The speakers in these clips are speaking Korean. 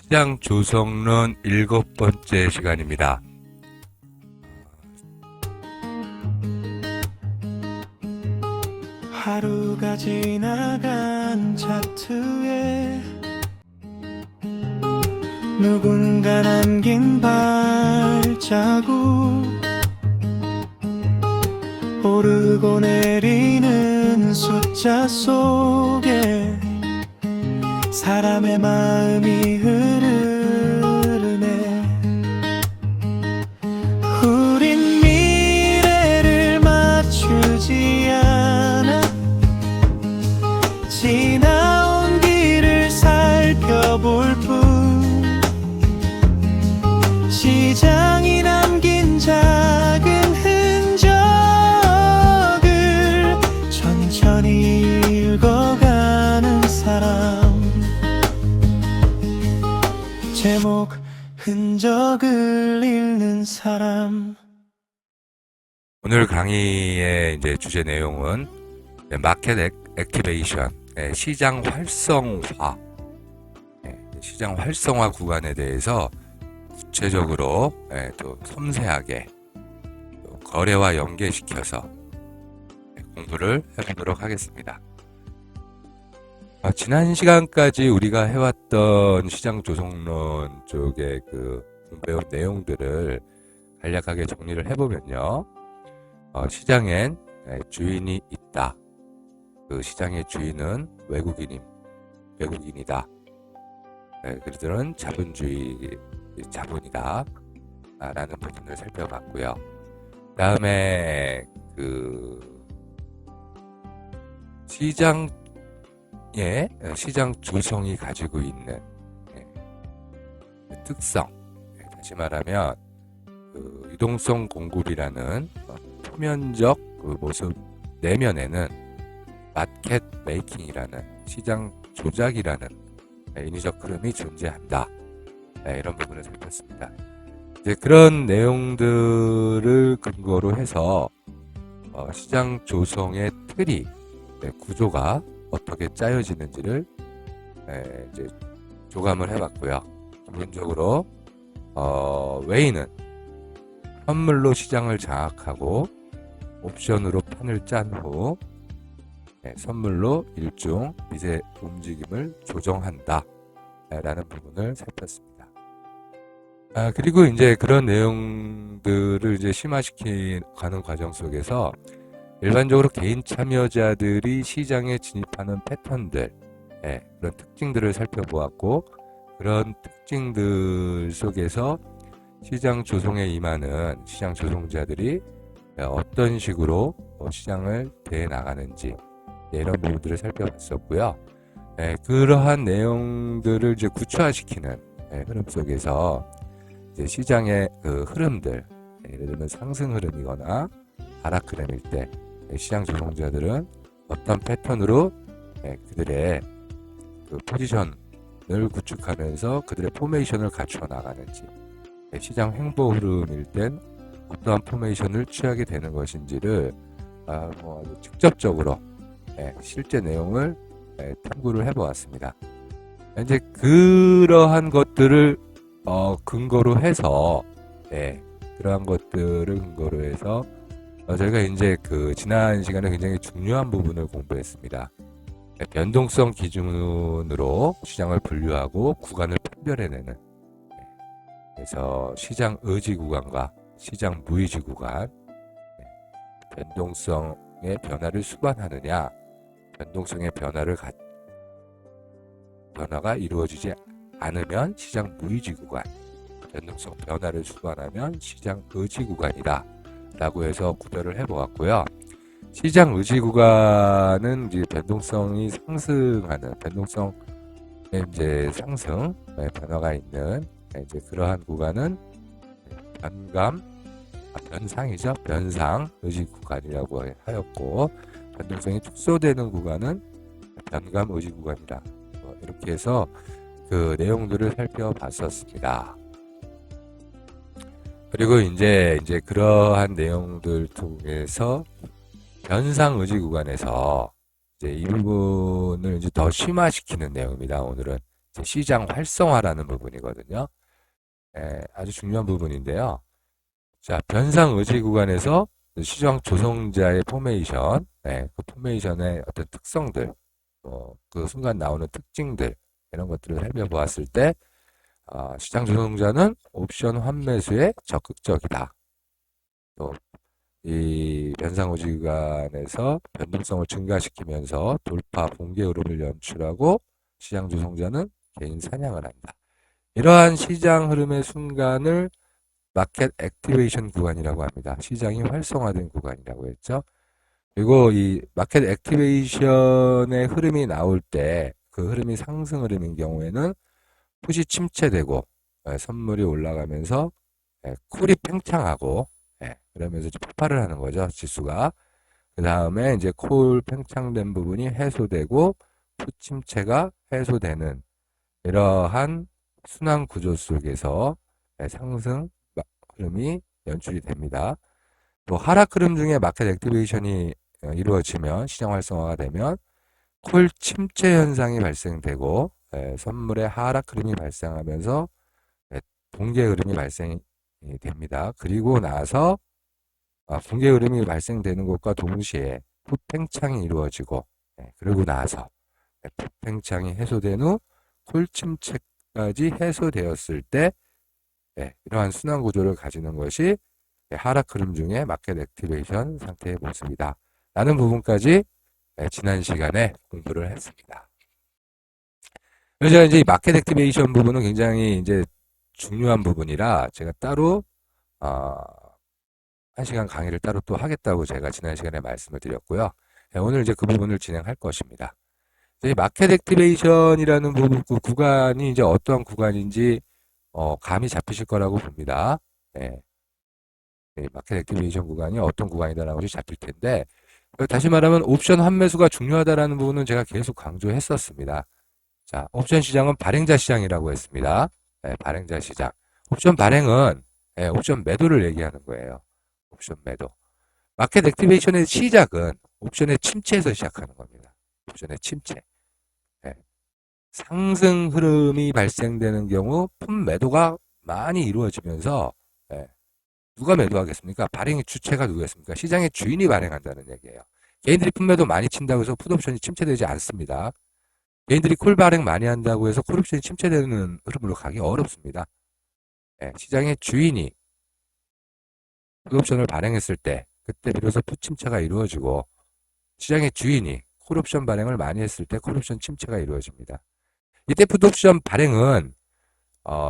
시장 조성론 7번째 시간입니다. 하루가 지나간 차트에 누군가 남긴 발자국, 오르고 내리는 숫자 속에 사람의 마음이 흐르네. 우린 미래를 맞추지 않아 지나온 길을 살펴볼 뿐, 시장이 남긴 작은 흔적을 천천히 읽어가는 사람. 제목 흔적을 읽는 사람. 오늘 강의의 이제 주제 내용은 마켓 액티베이션, 시장 활성화, 시장 활성화 구간에 대해서 구체적으로 또 섬세하게 또 거래와 연계시켜서 공부를 해보도록 하겠습니다. 지난 시간까지 우리가 해왔던 시장 조성론 쪽의 그 공부해온 내용들을 간략하게 정리를 해보면요. 시장엔 주인이 있다. 그 시장의 주인은 외국인이다. 그들은 자본이다. 라는 부분을 살펴봤고요. 다음에 그 시장 조성이 가지고 있는 특성, 다시 말하면 그 유동성 공급이라는 표면적 그 모습 내면에는 마켓 메이킹이라는 시장 조작이라는 인위적 흐름이 존재한다. 이런 부분을 살폈습니다. 이제 그런 내용들을 근거로 해서 시장 조성의 틀이, 구조가 어떻게 짜여지는지를 이제 조감을 해봤고요. 기본적으로 웨이는 선물로 시장을 장악하고 옵션으로 판을 짠 후 선물로 일종 미세 움직임을 조정한다 라는 부분을 살폈습니다. 그리고 이제 그런 내용들을 이제 심화시키는 과정 속에서 일반적으로 개인 참여자들이 시장에 진입하는 패턴들, 그런 특징들을 살펴보았고, 그런 특징들 속에서 시장 조성에 임하는 시장 조성자들이 어떤 식으로 시장을 대해 나가는지, 이런 부분들을 살펴봤었고요. 그러한 내용들을 이제 구체화시키는 흐름 속에서 이제 시장의 그 흐름들, 예를 들면 상승 흐름이거나 하락 흐름일 때 시장 조성자들은 어떤 패턴으로 그들의 그 포지션을 구축하면서 그들의 포메이션을 갖춰 나가는지, 시장 횡보 흐름일 땐 어떠한 포메이션을 취하게 되는 것인지를 직접적으로 실제 내용을 탐구를 해보았습니다. 이제 그러한 것들을 근거로 해서 그러한 것들을 근거로 해서 저희가 이제 그 지난 시간에 굉장히 중요한 부분을 공부했습니다. 변동성 기준으로 시장을 분류하고 구간을 판별해내는, 그래서 시장 의지 구간과 시장 무의지 구간, 변동성의 변화를 수반하느냐, 변동성의 변화가 이루어지지 않으면 시장 무의지 구간, 변동성 변화를 수반하면 시장 의지 구간이다 라고 해서 구별을 해보았고요. 시장 의지 구간은 이제 변동성이 상승하는, 변동성의 이제 상승, 변화가 있는 이제 그러한 구간은 변상이죠. 변상 의지 구간이라고 하였고, 변동성이 축소되는 구간은 변감 의지 구간이다. 이렇게 해서 그 내용들을 살펴봤었습니다. 그리고 이제 그러한 내용들 통해서 변상 의지 구간에서 이제 이 부분을 이제 더 심화시키는 내용입니다. 오늘은 시장 활성화라는 부분이거든요. 아주 중요한 부분인데요. 자, 변상 의지 구간에서 시장 조성자의 포메이션, 그 포메이션의 어떤 특성들, 그 순간 나오는 특징들, 이런 것들을 살펴보았을 때, 시장 조성자는 옵션 환매수에 적극적이다. 또, 이 변상 의지 구간에서 변동성을 증가시키면서 돌파 붕괴 흐름을 연출하고 시장 조성자는 개인 사냥을 한다. 이러한 시장 흐름의 순간을 마켓 액티베이션 구간이라고 합니다. 시장이 활성화된 구간이라고 했죠. 그리고 이 마켓 액티베이션의 흐름이 나올 때 그 흐름이 상승 흐름인 경우에는 풋이 침체되고 선물이 올라가면서 콜이 팽창하고 그러면서 폭발을 하는 거죠. 지수가. 그 다음에 이제 콜 팽창된 부분이 해소되고 풋 침체가 해소되는 이러한 순환 구조 속에서 상승 흐름이 연출이 됩니다. 또 하락 흐름 중에 마켓 액티베이션이 이루어지면 시장 활성화가 되면 콜 침체 현상이 발생되고 선물의 하락 흐름이 발생하면서 붕괴 흐름이 발생이 됩니다. 그리고 나서 붕괴 흐름이 발생되는 것과 동시에 풋 팽창이 이루어지고 그리고 나서 풋 팽창이 해소된 후 콜 침체까지 해소되었을 때 이러한 순환 구조를 가지는 것이 하락 흐름 중에 마켓 액티베이션 상태의 모습이다. 라는 부분까지 지난 시간에 공부를 했습니다. 그래서 이제 이 마켓 액티베이션 부분은 굉장히 이제 중요한 부분이라 제가 따로 1시간 강의를 따로 또 하겠다고 제가 지난 시간에 말씀을 드렸고요. 오늘 이제 그 부분을 진행할 것입니다. 이 마켓 액티베이션이라는 부분, 그 구간이 이제 어떠한 구간인지 감이 잡히실 거라고 봅니다. 마켓 액티베이션 구간이 어떤 구간이다라는 것이 잡힐 텐데, 다시 말하면 옵션 환매수가 중요하다라는 부분은 제가 계속 강조했었습니다. 자, 옵션 시장은 발행자 시장이라고 했습니다. 발행자 시장. 옵션 발행은 옵션 매도를 얘기하는 거예요. 옵션 매도. 마켓 액티베이션의 시작은 옵션의 침체에서 시작하는 겁니다. 옵션의 침체. 상승 흐름이 발생되는 경우 풋 매도가 많이 이루어지면서 누가 매도하겠습니까? 발행의 주체가 누구였습니까? 시장의 주인이 발행한다는 얘기예요. 개인들이 풋 매도 많이 친다고 해서 풋 옵션이 침체되지 않습니다. 개인들이 콜 발행 많이 한다고 해서 콜 옵션이 침체되는 흐름으로 가기 어렵습니다. 시장의 주인이 풋 옵션을 발행했을 때 그때 비로소 풋 침체가 이루어지고 시장의 주인이 콜 옵션 발행을 많이 했을 때 콜 옵션 침체가 이루어집니다. 이때 풋 옵션 발행은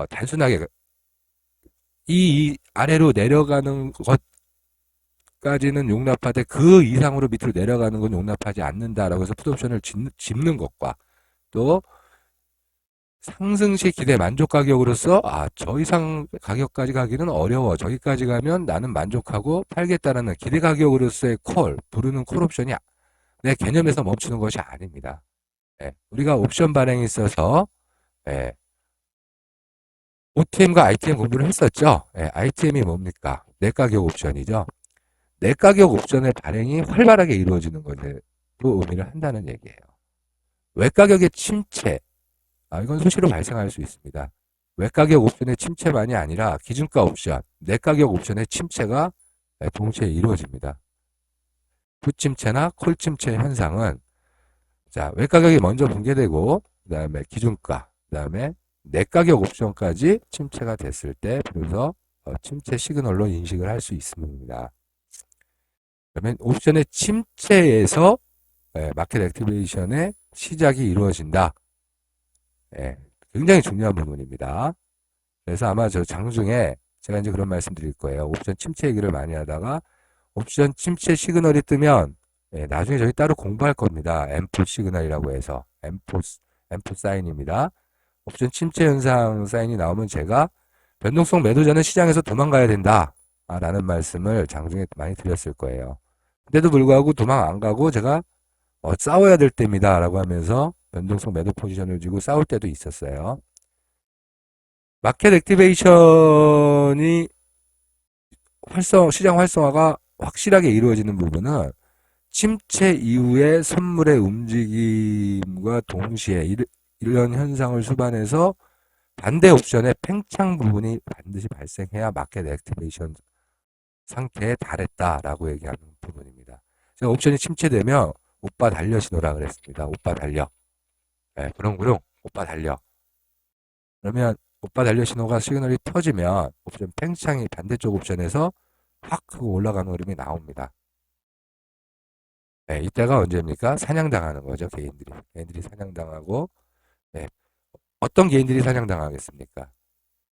단순하게 이 아래로 내려가는 것까지는 용납하되 그 이상으로 밑으로 내려가는 건 용납하지 않는다라고 해서 풋 옵션을 짚는 것과 또 상승시 기대 만족 가격으로서 저 이상 가격까지 가기는 어려워. 저기까지 가면 나는 만족하고 팔겠다라는 기대 가격으로서의 부르는 콜 옵션이 내 개념에서 멈추는 것이 아닙니다. 우리가 옵션 발행이 있어서 OTM과 ITM 공부를 했었죠. ITM이 뭡니까? 내가격 옵션이죠. 내가격 옵션의 발행이 활발하게 이루어지는 것에도 의미를 한다는 얘기예요. 외가격의 침체, 이건 수시로 발생할 수 있습니다. 외가격 옵션의 침체만이 아니라 기준가 옵션, 내가격 옵션의 침체가 동시에 이루어집니다. 풋침체나 콜침체 현상은 외가격이 먼저 붕괴되고 그 다음에 기준가, 그 다음에 내가격 옵션까지 침체가 됐을 때 비로소 침체 시그널로 인식을 할 수 있습니다. 그러면 옵션의 침체에서 마켓 액티베이션의 시작이 이루어진다. 굉장히 중요한 부분입니다. 그래서 아마 저 장중에 제가 이제 그런 말씀 드릴 거예요. 옵션 침체 얘기를 많이 하다가 옵션 침체 시그널이 뜨면 나중에 저희 따로 공부할 겁니다. 앰프 시그널이라고 해서 앰프 사인입니다. 옵션 침체 현상 사인이 나오면 제가 변동성 매도자는 시장에서 도망가야 된다 라는 말씀을 장중에 많이 드렸을 거예요. 근데도 불구하고 도망 안 가고 제가 싸워야 될 때입니다 라고 하면서 변동성 매도 포지션을 쥐고 싸울 때도 있었어요. 마켓 액티베이션이 시장 활성화가 확실하게 이루어지는 부분은 침체 이후에 선물의 움직임과 동시에 이런 현상을 수반해서 반대 옵션의 팽창 부분이 반드시 발생해야 마켓 액티베이션 상태에 달했다라고 얘기하는 부분입니다. 제가 옵션이 침체되면 오빠 달려 신호라 그랬습니다. 오빠 달려. 네, 부릉부릉 오빠 달려. 그러면 오빠 달려 신호가 시그널이 터지면 옵션 팽창이 반대쪽 옵션에서 확 하고 올라가는 흐름이 나옵니다. 네, 이때가 언제입니까? 사냥당하는 거죠, 개인들이. 개인들이 사냥당하고, 네, 어떤 개인들이 사냥당하겠습니까?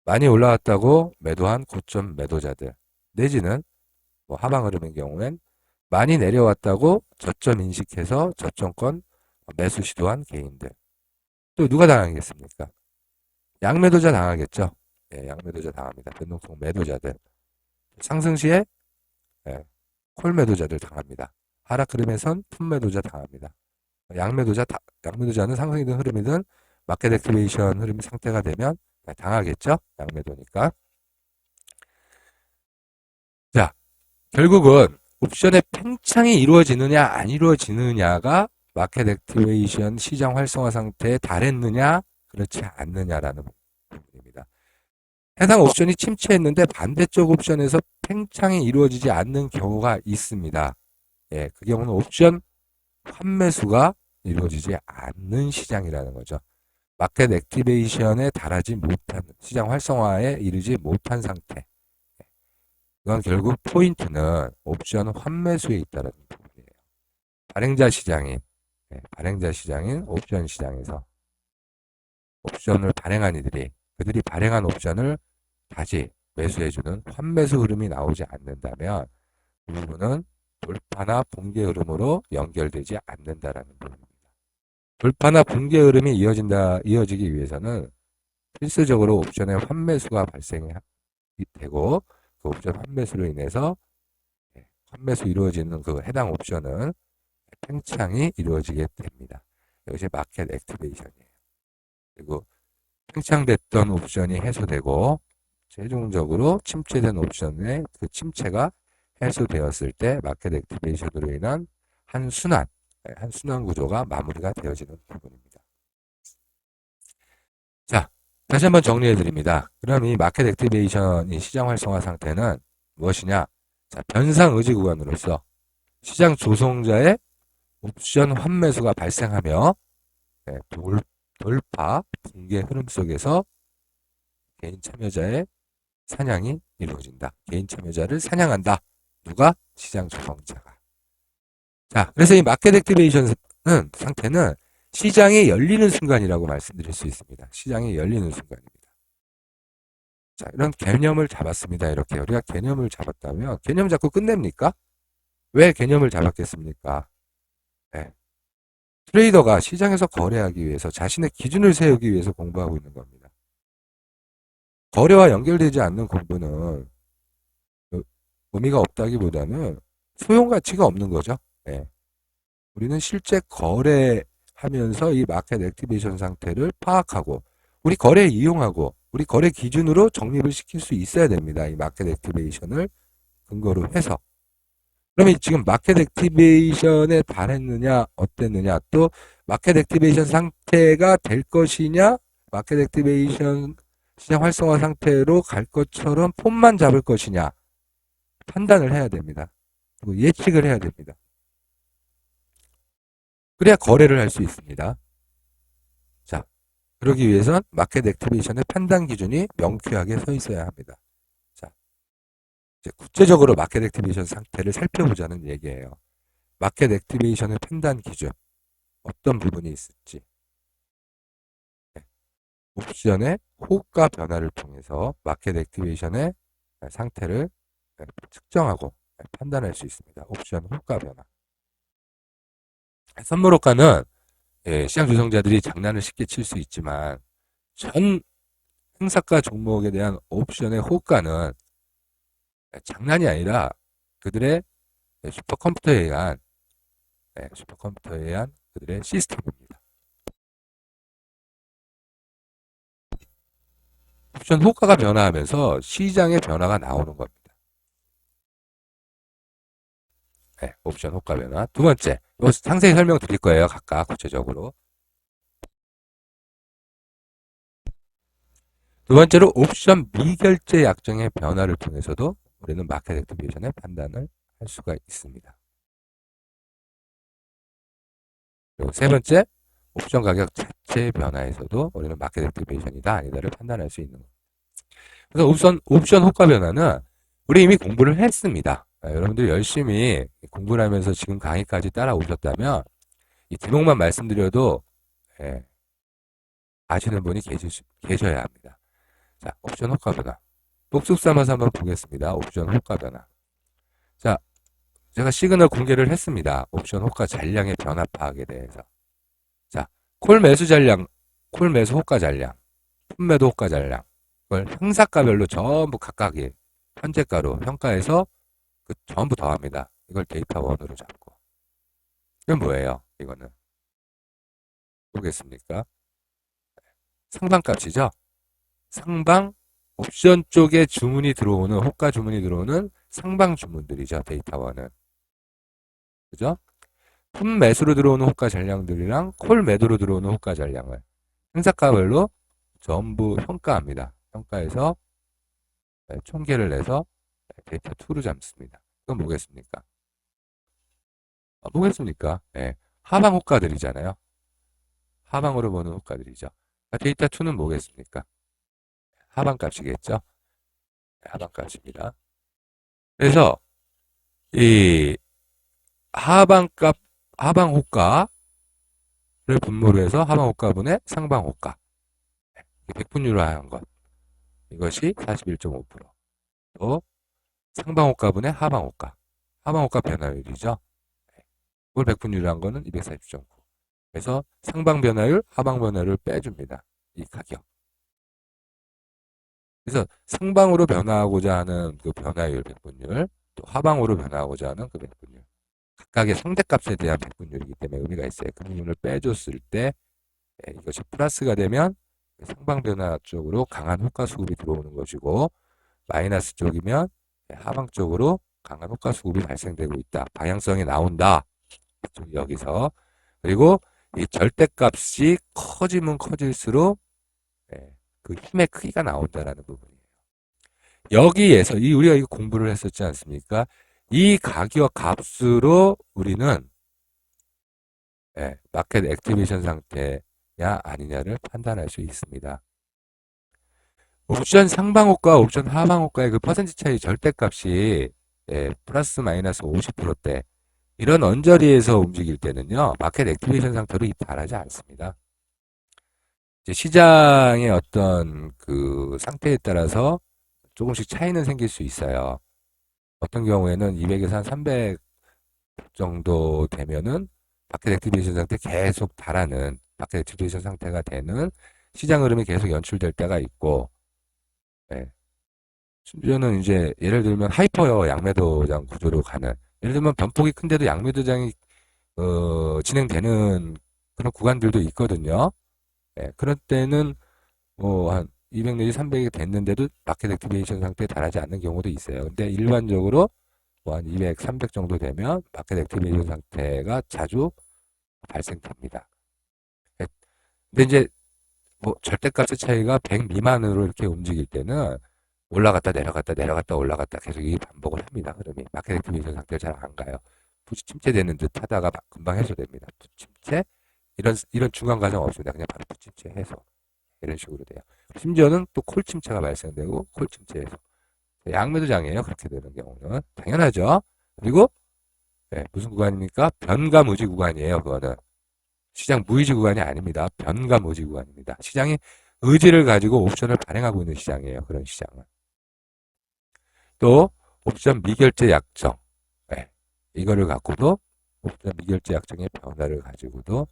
많이 올라왔다고 매도한 고점 매도자들, 내지는 뭐 하방 흐름인 경우엔 많이 내려왔다고 저점 인식해서 저점권 매수 시도한 개인들. 또 누가 당하겠습니까? 양매도자 당하겠죠. 예, 양매도자 당합니다. 변동성 매도자들. 상승 시에 콜 매도자들 당합니다. 하락 흐름에선 풋 매도자 당합니다. 양매도자는 상승이든 흐름이든 마켓 액티베이션 흐름이 상태가 되면 당하겠죠. 양매도니까. 자, 결국은 옵션의 팽창이 이루어지느냐 안 이루어지느냐가 마켓 액티베이션 시장 활성화 상태에 달했느냐 그렇지 않느냐라는 부분입니다. 해당 옵션이 침체했는데 반대쪽 옵션에서 팽창이 이루어지지 않는 경우가 있습니다. 예, 그 경우는 옵션 환매수가 이루어지지 않는 시장이라는 거죠. 마켓 액티베이션에 달하지 못한, 시장 활성화에 이르지 못한 상태. 이건 결국 포인트는 옵션 환매수에 있다는 부분이에요. 발행자 시장인 옵션 시장에서 옵션을 발행한 이들이 그들이 발행한 옵션을 다시 매수해주는 환매수 흐름이 나오지 않는다면 그 부분은 돌파나 붕괴 흐름으로 연결되지 않는다라는 부분입니다. 돌파나 붕괴 흐름이 이어지기 위해서는 필수적으로 옵션의 환매수가 발생되고 그 옵션 환매수로 인해서 환매수 이루어지는 그 해당 옵션은 팽창이 이루어지게 됩니다. 이것이 마켓 액티베이션이에요. 그리고 팽창됐던 옵션이 해소되고 최종적으로 침체된 옵션의 그 침체가 해소되었을 때 마켓 액티베이션으로 인한 한 순환 구조가 마무리가 되어지는 부분입니다. 자, 다시 한번 정리해 드립니다. 그럼 이 마켓 액티베이션, 이 시장 활성화 상태는 무엇이냐? 자, 변상 의지 구간으로서 시장 조성자의 옵션 환매수가 발생하며 돌파, 붕괴 흐름 속에서 개인 참여자의 사냥이 이루어진다. 개인 참여자를 사냥한다. 누가? 시장 조성자가. 자, 그래서 이 마켓 액티베이션 상태는 시장이 열리는 순간이라고 말씀드릴 수 있습니다. 시장이 열리는 순간입니다. 자, 이런 개념을 잡았습니다. 이렇게 우리가 개념을 잡았다면 개념 잡고 끝냅니까? 왜 개념을 잡았겠습니까? 네. 트레이더가 시장에서 거래하기 위해서 자신의 기준을 세우기 위해서 공부하고 있는 겁니다. 거래와 연결되지 않는 공부는 의미가 없다기보다는 소용가치가 없는 거죠. 네. 우리는 실제 거래하면서 이 마켓 액티베이션 상태를 파악하고 우리 거래에 이용하고 우리 거래 기준으로 적립을 시킬 수 있어야 됩니다. 이 마켓 액티베이션을 근거로 해서. 그러면 지금 마켓 액티베이션에 달했느냐 어땠느냐 또 마켓 액티베이션 상태가 될 것이냐 마켓 액티베이션 시장 활성화 상태로 갈 것처럼 폼만 잡을 것이냐 판단을 해야 됩니다. 그리고 예측을 해야 됩니다. 그래야 거래를 할 수 있습니다. 자, 그러기 위해선 마켓 액티베이션의 판단 기준이 명쾌하게 서 있어야 합니다. 자, 이제 구체적으로 마켓 액티베이션 상태를 살펴보자는 얘기예요. 마켓 액티베이션의 판단 기준 어떤 부분이 있을지 옵션의 호가 변화를 통해서 마켓 액티베이션의 상태를 측정하고 판단할 수 있습니다. 옵션 호가 변화. 선물 호가는 시장 조성자들이 장난을 쉽게 칠 수 있지만 전 행사가 종목에 대한 옵션의 호가는 장난이 아니라 그들의 슈퍼컴퓨터에 의한 그들의 시스템입니다. 옵션 호가가 변화하면서 시장의 변화가 나오는 겁니다. 네, 옵션 호가 변화. 두 번째, 이거 상세히 설명드릴 거예요. 각각 구체적으로. 두 번째로 옵션 미결제 약정의 변화를 통해서도 우리는 마켓 액티베이션의 판단을 할 수가 있습니다. 그리고 세 번째, 옵션 가격 자체의 변화에서도 우리는 마켓 액티베이션이다 아니다를 판단할 수 있는 겁니다. 그래서 옵션 호가 변화는 우리 이미 공부를 했습니다. 여러분들이 열심히 공부를 하면서 지금 강의까지 따라오셨다면 이 제목만 말씀드려도 아시는 분이 계셔야 합니다. 자, 옵션 호가 변화. 복습 삼아서 한번 보겠습니다. 옵션 호가 변화. 자, 제가 시그널 공개를 했습니다. 옵션 호가 잔량의 변화 파악에 대해서. 자, 콜 매수 잔량, 콜 매수 호가 잔량, 풋 매도 호가 잔량. 이걸 행사가별로 전부 각각의 현재가로 평가해서 전부 더합니다. 이걸 데이터 원으로 잡고. 이건 뭐예요? 이거는. 보겠습니까? 상방값이죠? 상방 옵션 쪽에 주문이 들어오는, 호가 주문이 들어오는 상방 주문들이죠. 데이터원은. 그죠? 풋 매수로 들어오는 호가 잔량들이랑 콜 매도로 들어오는 호가 잔량을 행사가별로 전부 평가합니다. 평가해서 총계를 내서 데이터 2로 잡습니다. 그건 뭐겠습니까? 뭐겠습니까? 하방 호가들이잖아요. 하방으로 보는 호가들이죠. 데이터 2는 뭐겠습니까? 하방값이겠죠? 하방값입니다. 그래서 이 하방값, 하방호가를 분모로 해서 하방호가분의 상방호가 100분율로 한 것. 이것이 41.5%. 또 상방호가분의 하방호가. 하방호가 변화율이죠. 그걸 100분율로 한 거는 240.9. 그래서 상방 변화율, 하방 변화율을 빼줍니다. 이 가격. 그래서 상방으로 변화하고자 하는 그 변화율 100분율, 또 하방으로 변화하고자 하는 그 100분율. 각각의 상대값에 대한 100분율이기 때문에 의미가 있어요. 그 부분을 빼줬을 때 이것이 플러스가 되면 상방 변화 쪽으로 강한 호가 수급이 들어오는 것이고 마이너스 쪽이면 하방 쪽으로 강한 호가 수급이 발생되고 있다. 방향성이 나온다. 여기서. 그리고 이 절대값이 커지면 커질수록 그 힘의 크기가 나온다라는 부분이에요. 여기에서 우리가 이거 공부를 했었지 않습니까? 이 가격 값으로 우리는 마켓 액티베이션 상태냐 아니냐를 판단할 수 있습니다. 옵션 상방호가, 옵션 하방호가의 그 퍼센트 차이 절대값이 플러스 마이너스 50%대 이런 언저리에서 움직일 때는요, 마켓 액티베이션 상태로 이탈하지 않습니다. 이제 시장의 어떤 그 상태에 따라서 조금씩 차이는 생길 수 있어요. 어떤 경우에는 200에서 한 300 정도 되면은 마켓 액티베이션 상태 계속 달하는 마켓 액티베이션 상태가 되는 시장 흐름이 계속 연출될 때가 있고, 심지어는 이제 예를 들면 하이퍼 양매도장 구조로 가는, 예를 들면 변폭이 큰데도 양매도장이 진행되는 그런 구간들도 있거든요. 그런 때는 뭐 한 200 내지 300이 됐는데도 마켓 액티베이션 상태에 달하지 않는 경우도 있어요. 근데 일반적으로 뭐 한 200, 300 정도 되면 마켓 액티베이션 상태가 자주 발생됩니다. 근데 이제 뭐 절대값의 차이가 100 미만으로 이렇게 움직일 때는 올라갔다 내려갔다 내려갔다 올라갔다 계속 이 반복을 합니다. 흐름이 마켓 액티베이션 상태를 잘 안 가요. 부침체 되는 듯 하다가 금방 해소됩니다. 부침체 이런 중간 과정 없습니다. 그냥 바로 부침체 해소 이런 식으로 돼요. 심지어는 또 콜 침체가 발생되고 콜 침체 해소. 양매도장이에요. 그렇게 되는 경우는 당연하죠. 그리고 무슨 구간입니까? 변감 의지 구간이에요. 그거는 시장 무의지 구간이 아닙니다. 변감 의지 구간입니다. 시장이 의지를 가지고 옵션을 발행하고 있는 시장이에요. 그런 시장은. 또 옵션 미결제 약정 이거를 갖고도 옵션 미결제 약정의 변화를 가지고도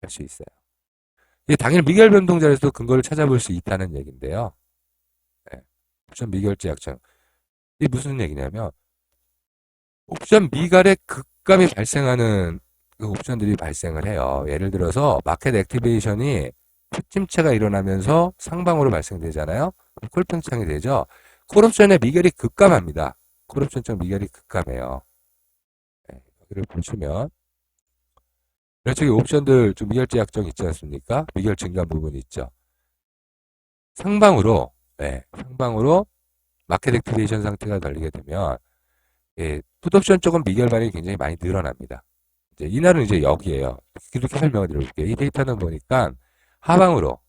할 수 있어요. 이게 당일 미결 변동자에서도 근거를 찾아볼 수 있다는 얘기인데요. 옵션 미결제 약정 이게 무슨 얘기냐면 옵션 미갈의 급감이 발생하는 그 옵션들이 발생을 해요. 예를 들어서 마켓 액티베이션이 침체가 일어나면서 상방으로 발생되잖아요. 콜팽창이 되죠. 콜옵션의 미결이 급감합니다. 콜옵션적 미결이 급감해요. 여기를 보시면 저기 옵션들 좀 미결제 약정 있지 않습니까? 미결 증가 부분이 있죠. 상방으로 마켓 액티베이션 상태가 달리게 되면, 풋옵션 쪽은 미결 반응이 굉장히 많이 늘어납니다. 이제 이날은 이제 여기에요. 이렇게 설명을 드려볼게요. 이 데이터는 보니까 하방으로,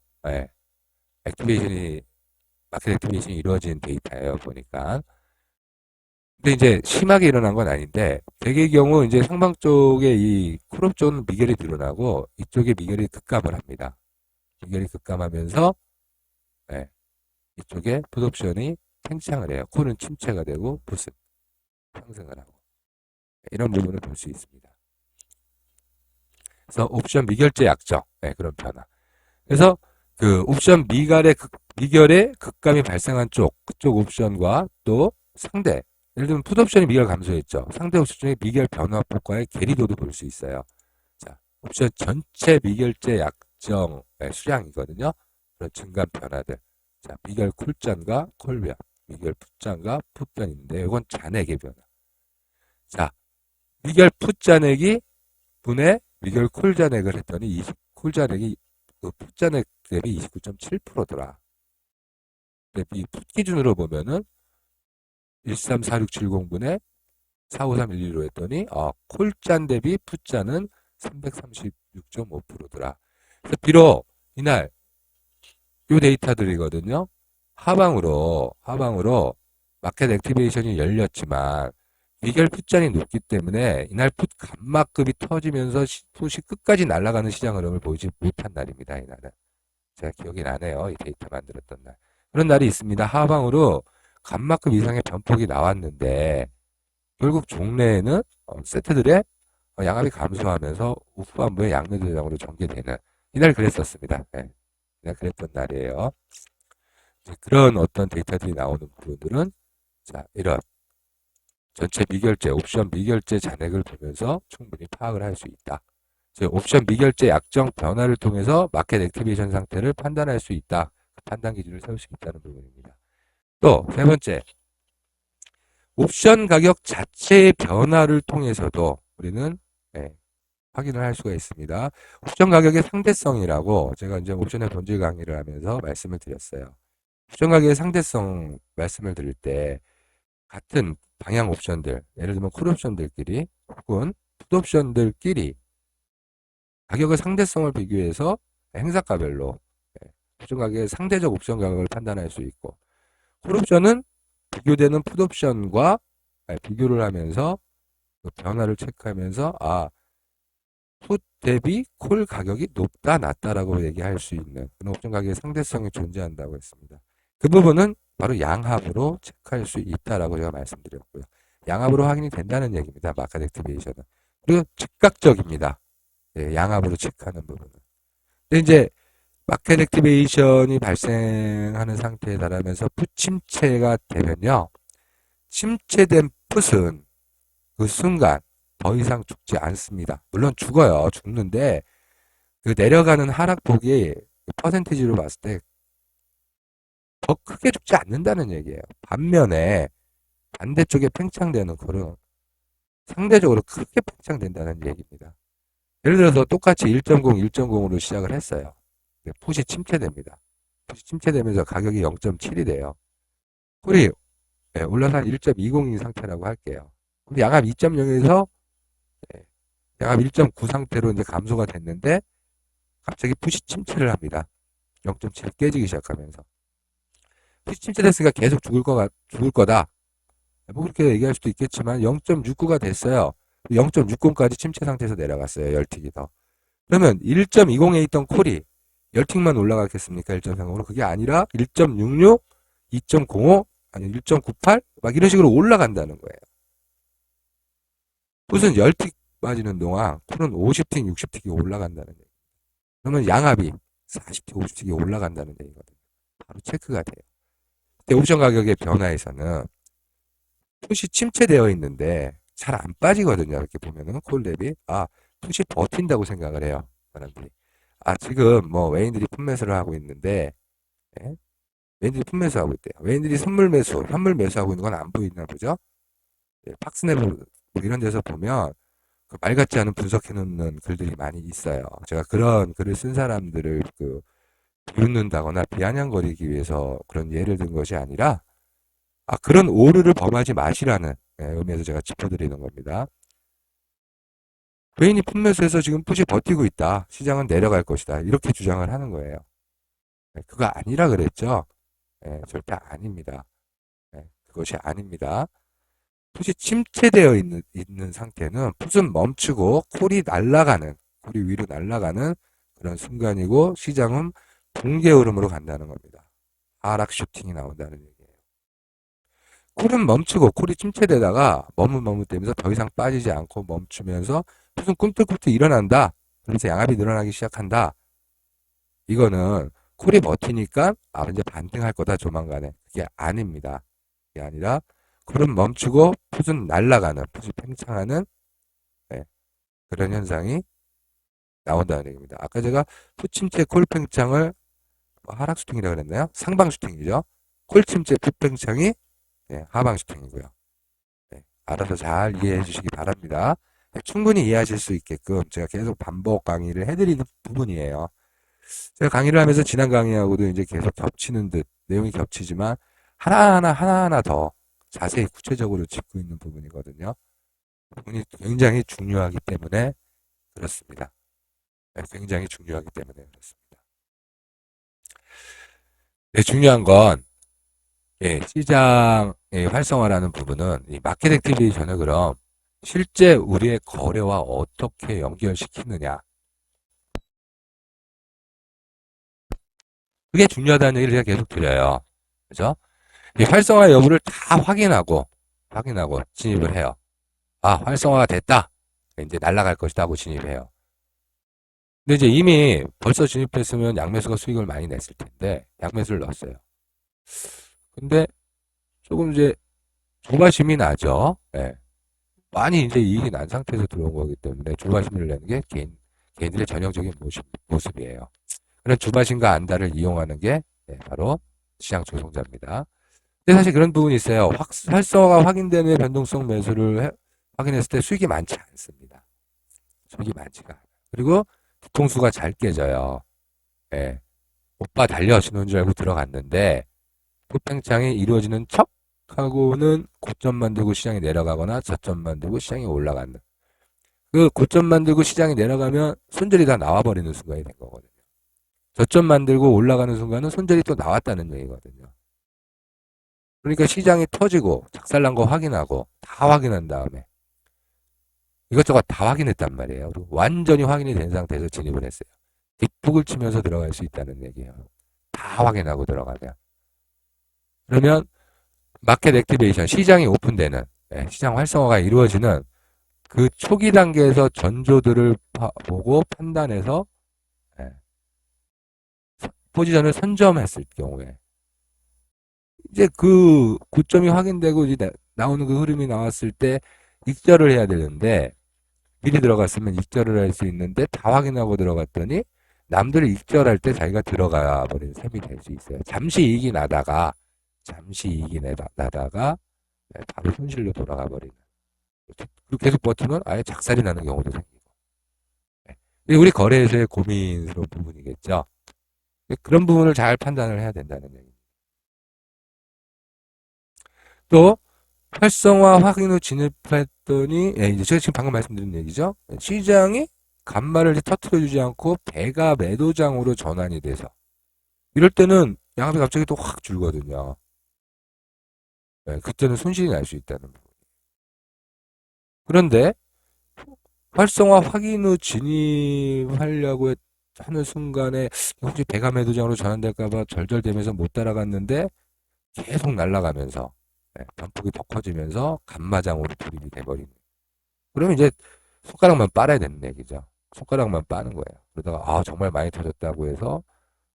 마켓 액티베이션이 이루어진 데이터예요. 보니까. 근데 이제 심하게 일어난 건 아닌데, 대개의 경우 이제 상방 쪽에 이 콜옵 쪽은 미결이 늘어나고, 이쪽에 미결이 급감을 합니다. 미결이 급감하면서, 예, 이쪽에 풋옵션이 팽창을 해요. 콜은 침체가 되고, 풋은 상승을 하고. 이런 부분을 볼 수 있습니다. 그래서 옵션 미결제 약정, 그런 변화. 그래서 그 옵션 미결의 급감이 발생한 그쪽 옵션과 또 상대, 예를 들면 풋옵션이 미결 감소했죠. 상대 옵션 중에 미결 변화폭과의 괴리도도 볼 수 있어요. 자, 옵션 전체 미결제 약정 수량이거든요. 그런 증감 변화들. 자, 미결 콜잔과 콜변, 미결 풋잔과 풋변인데 이건 잔액의 변화. 자, 미결 풋잔액이 분의 미결 콜잔액을 했더니 콜잔액이 그 풋잔액 대비 29.7%더라. 이 풋 기준으로 보면은 134670분의 45311로 했더니 콜잔 대비 풋잔은 336.5%더라. 그래서 비록 이날 이 데이터들이거든요. 하방으로 마켓 액티베이션이 열렸지만 미결 풋잔이 높기 때문에 이날 풋 감마급이 터지면서 풋이 끝까지 날아가는 시장 흐름을 보이지 못한 날입니다. 이날은. 제가 기억이 나네요. 이 데이터 만들었던 날. 그런 날이 있습니다. 하방으로 감마급 이상의 변폭이 나왔는데 결국 종래에는 세트들의 양압이 감소하면서 우후반부의 양매 대장으로 전개되는 이날 그랬었습니다. 이날 그랬던 날이에요. 그런 어떤 데이터들이 나오는 부분들은 자 이런 전체 미결제, 옵션 미결제 잔액을 보면서 충분히 파악을 할 수 있다. 즉 옵션 미결제 약정 변화를 통해서 마켓 액티베이션 상태를 판단할 수 있다. 판단 기준을 세울 수 있다는 부분입니다. 또 세 번째, 옵션 가격 자체의 변화를 통해서도 우리는 확인을 할 수가 있습니다. 옵션 가격의 상대성이라고 제가 이제 옵션의 본질 강의를 하면서 말씀을 드렸어요. 옵션 가격의 상대성 말씀을 드릴 때 같은 방향 옵션들, 예를 들면 콜 옵션들끼리 혹은 풋 옵션들끼리 가격의 상대성을 비교해서 행사가별로 옵션 가격의 상대적 옵션 가격을 판단할 수 있고 콜 옵션은 비교되는 풋 옵션과 비교를 하면서 그 변화를 체크하면서 풋 대비 콜 가격이 높다 낮다라고 얘기할 수 있는 그런 옵션 가격의 상대성이 존재한다고 했습니다. 그 부분은 바로 양합으로 체크할 수 있다라고 제가 말씀드렸고요. 양합으로 확인이 된다는 얘기입니다. 마켓 액티베이션은. 그리고 즉각적입니다. 양합으로 체크하는 부분은. 근데 이제 마켓 액티베이션이 발생하는 상태에 달하면서 풋 침체가 되면요. 침체된 풋은 그 순간 더 이상 죽지 않습니다. 물론 죽어요. 죽는데 그 내려가는 하락폭이 퍼센티지로 봤을 때 더 크게 죽지 않는다는 얘기예요. 반면에 반대쪽에 팽창되는 콜은 상대적으로 크게 팽창된다는 얘기입니다. 예를 들어서 똑같이 1.0, 1.0으로 시작을 했어요. 풋이 침체됩니다. 풋이 침체되면서 가격이 0.7이 돼요. 콜이 올라서 한 1.20인 상태라고 할게요. 근데 양압 2.0에서 양압 1.9 상태로 이제 감소가 됐는데 갑자기 풋이 침체를 합니다. 0.7 깨지기 시작하면서. 풋이 침체됐으니까 계속 죽을 거다. 뭐 그렇게 얘기할 수도 있겠지만 0.69가 됐어요. 0.60까지 침체 상태에서 내려갔어요. 열틱이 더. 그러면 1.20에 있던 콜이 열틱만 올라가겠습니까? 1.30으로. 그게 아니라 1.66, 2.05, 아니 1.98? 막 이런 식으로 올라간다는 거예요. 풋은 열틱 빠지는 동안 콜은 50틱, 60틱이 올라간다는 얘기예요. 그러면 양압이 40틱, 50틱이 올라간다는 얘기거든요. 바로 체크가 돼요. 옵션 가격의 변화에서는 풋이 침체되어 있는데 잘 안 빠지거든요. 이렇게 보면은 콜 대비 풋이 버틴다고 생각을 해요. 사람들이. 지금 뭐 외인들이 풋매수를 하고 있는데 외인들이 풋매수 하고 있대요. 외인들이 현물 매수 하고 있는 건 안 보이나 보죠. 팍스냅 뭐 이런 데서 보면 말 같지 않은 분석해 놓는 글들이 많이 있어요. 제가 그런 글을 쓴 사람들을 비웃는다거나 비아냥거리기 위해서 그런 예를 든 것이 아니라 그런 오류를 범하지 마시라는 의미에서 제가 짚어드리는 겁니다. 개인이 품매수에서 지금 푸시 버티고 있다. 시장은 내려갈 것이다. 이렇게 주장을 하는 거예요. 그거 아니라 그랬죠. 절대 아닙니다. 그것이 아닙니다. 풋이 침체되어 있는 상태는 풋은 멈추고 콜이 날아가는, 콜이 위로 날아가는 그런 순간이고 시장은 붕괴 흐름으로 간다는 겁니다. 하락 슈팅이 나온다는 얘기예요. 콜은 멈추고 콜이 침체되다가 머뭇머뭇대면서 더 이상 빠지지 않고 멈추면서 풋은 꿈틀꿈틀 일어난다. 그래서 양압이 늘어나기 시작한다. 이거는 콜이 버티니까 이제 반등할 거다 조만간에. 그게 아닙니다. 그게 아니라 콜은 멈추고 풋은 날아가는, 풋이 팽창하는 그런 현상이 나온다는 얘기입니다. 아까 제가 풋 침체 콜 팽창을 하락 슈팅이라고 그랬나요? 상방 슈팅이죠. 콜 침체 풋 팽창이 하방 슈팅이고요. 알아서 잘 이해해 주시기 바랍니다. 충분히 이해하실 수 있게끔 제가 계속 반복 강의를 해드리는 부분이에요. 제가 강의를 하면서 지난 강의하고도 이제 계속 겹치는 듯 내용이 겹치지만 하나하나 더 자세히 구체적으로 짚고 있는 부분이거든요. 부분이 굉장히 중요하기 때문에 그렇습니다. 굉장히 중요하기 때문에 그렇습니다. 중요한 건 시장의 활성화라는 부분은 이 마켓 액티베이션을 그럼 실제 우리의 거래와 어떻게 연결시키느냐. 그게 중요하다는 얘기를 제가 계속 드려요. 그죠? 이 활성화 여부를 다 확인하고 진입을 해요. 활성화가 됐다. 이제 날아갈 것이다 하고 진입해요. 근데 이제 이미 벌써 진입했으면 양매수가 수익을 많이 냈을 텐데 양매수를 넣었어요. 근데 조금 이제 조바심이 나죠. 많이 이제 이익이 난 상태에서 들어온 거기 때문에 조바심을 내는 게 개인들의 전형적인 모습이에요. 그런 조바심과 안달을 이용하는 게 바로 시장 조종자입니다. 근데 사실 그런 부분이 있어요. 활성화가 확인된 후에 변동성 매수를 확인했을 때 수익이 많지 않습니다. 수익이 많지가 않아요. 그리고 뒤통수가 잘 깨져요. 오빠 달려시는 줄 알고 들어갔는데 풋팽창이 이루어지는 척 하고는 고점 만들고 시장이 내려가거나 저점 만들고 시장이 올라가는 그 고점 만들고 시장이 내려가면 손절이 다 나와버리는 순간이 된 거거든요. 저점 만들고 올라가는 순간은 손절이 또 나왔다는 얘기거든요. 그러니까 시장이 터지고 작살난 거 확인하고 다 확인한 다음에 이것저것 다 확인했단 말이에요. 그리고 완전히 확인이 된 상태에서 진입을 했어요. 뒷북을 치면서 들어갈 수 있다는 얘기예요. 다 확인하고 들어가면. 그러면 마켓 액티베이션, 시장이 오픈되는, 시장 활성화가 이루어지는 그 초기 단계에서 전조들을 보고 판단해서 포지션을 선점했을 경우에 이제 그 고점이 확인되고 이제 나오는 그 흐름이 나왔을 때 익절을 해야 되는데 미리 들어갔으면 익절을 할 수 있는데 다 확인하고 들어갔더니 남들이 익절할 때 자기가 들어가 버리는 셈이 될 수 있어요. 잠시 이익이 나다가 바로 손실로 돌아가 버리는. 그리고 계속 버티면 아예 작살이 나는 경우도 생기고. 이게 우리 거래에서의 고민스러운 부분이겠죠. 그런 부분을 잘 판단을 해야 된다는 얘기입니다. 또 활성화 확인 후 진입했더니 이제 제가 지금 방금 말씀드린 얘기죠. 시장이 간말을 터트려주지 않고 배가 매도장으로 전환이 돼서 이럴 때는 양압이 갑자기 또 확 줄거든요. 그때는 손실이 날 수 있다는 부분. 그런데 활성화 확인 후 진입하려고 하는 순간에 혹시 배가 매도장으로 전환될까봐 절절대면서 못 따라갔는데 계속 날아가면서 변폭이 더 커지면서 간마장으로 돌입이 돼버리는. 그러면 이제 손가락만 빨아야 되는 얘기죠. 손가락만 빠는 거예요. 그러다가 정말 많이 터졌다고 해서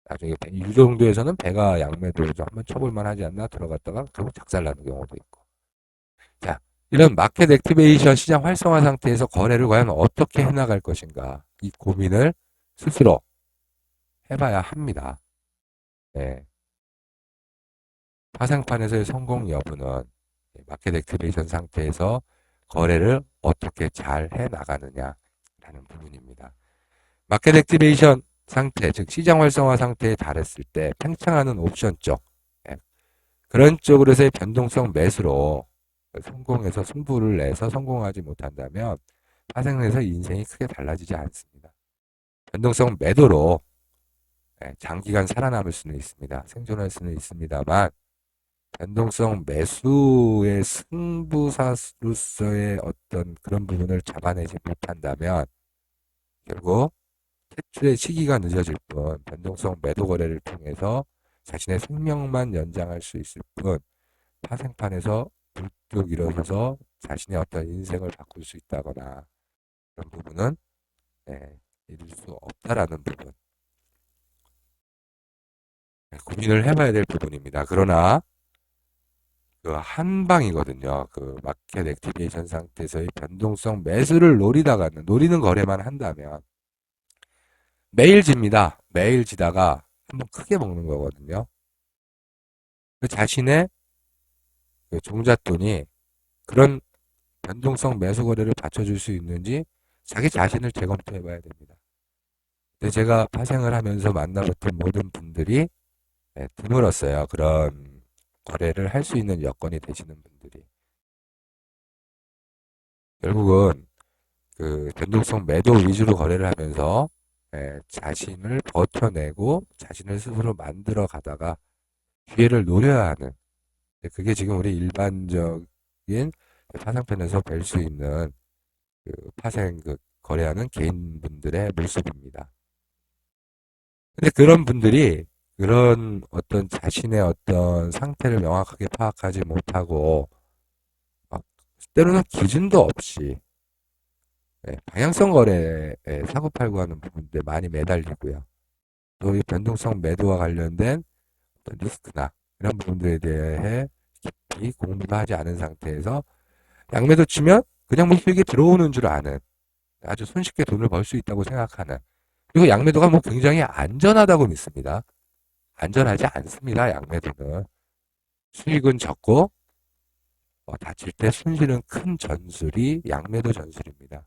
나중에 이 정도에서는 배가 양매도 한번 쳐볼만 하지 않나 들어갔다가 결국 작살나는 경우도 있고. 자, 이런 마켓 액티베이션 시장 활성화 상태에서 거래를 과연 어떻게 해나갈 것인가 이 고민을 스스로 해봐야 합니다. 파생판에서의 성공 여부는 마켓 액티베이션 상태에서 거래를 어떻게 잘 해나가느냐라는 부분입니다. 마켓 액티베이션 상태, 즉 시장 활성화 상태에 달했을 때 팽창하는 옵션 쪽, 예, 그런 쪽으로서의 변동성 매수로 성공해서 승부를 내서 성공하지 못한다면 파생에서 인생이 크게 달라지지 않습니다. 변동성 매도로 장기간 살아남을 수는 있습니다. 생존할 수는 있습니다만 변동성 매수의 승부사로서의 어떤 그런 부분을 잡아내지 못한다면 결국 퇴출의 시기가 늦어질 뿐 변동성 매도 거래를 통해서 자신의 생명만 연장할 수 있을 뿐 파생판에서 불뚝 일어서서 자신의 어떤 인생을 바꿀 수 있다거나 그런 부분은 이룰 수 없다라는 부분 고민을 해봐야 될 부분입니다. 그러나 그 한방이거든요. 그 마켓 액티베이션 상태에서의 변동성 매수를 노리는 거래만 한다면 매일 집니다. 매일 지다가 한번 크게 먹는 거거든요. 그 자신의 그 종잣돈이 그런 변동성 매수 거래를 받쳐줄 수 있는지 자기 자신을 재검토해 봐야 됩니다. 근데 제가 파생을 하면서 만나봤던 모든 분들이 드물었어요. 그런 거래를 할 수 있는 여건이 되시는 분들이. 결국은 그 변동성 매도 위주로 거래를 하면서 자신을 버텨내고 자신을 스스로 만들어 가다가 기회를 노려야 하는 그게 지금 우리 일반적인 파생편에서 뵐 수 있는 그 파생 그 거래하는 개인분들의 모습입니다. 근데 그런 분들이 그런 어떤 자신의 어떤 상태를 명확하게 파악하지 못하고 막 때로는 기준도 없이 방향성 거래에 사고팔고 하는 부분들에 많이 매달리고요. 또 이 변동성 매도와 관련된 어떤 리스크나 이런 부분들에 대해 깊이 공부도 하지 않은 상태에서 양매도 치면 그냥 뭐 수익이 들어오는 줄 아는 아주 손쉽게 돈을 벌 수 있다고 생각하는 그리고 양매도가 뭐 굉장히 안전하다고 믿습니다. 안전하지 않습니다. 양매도는 수익은 적고 다칠 때 손실은 큰 전술이 양매도 전술입니다.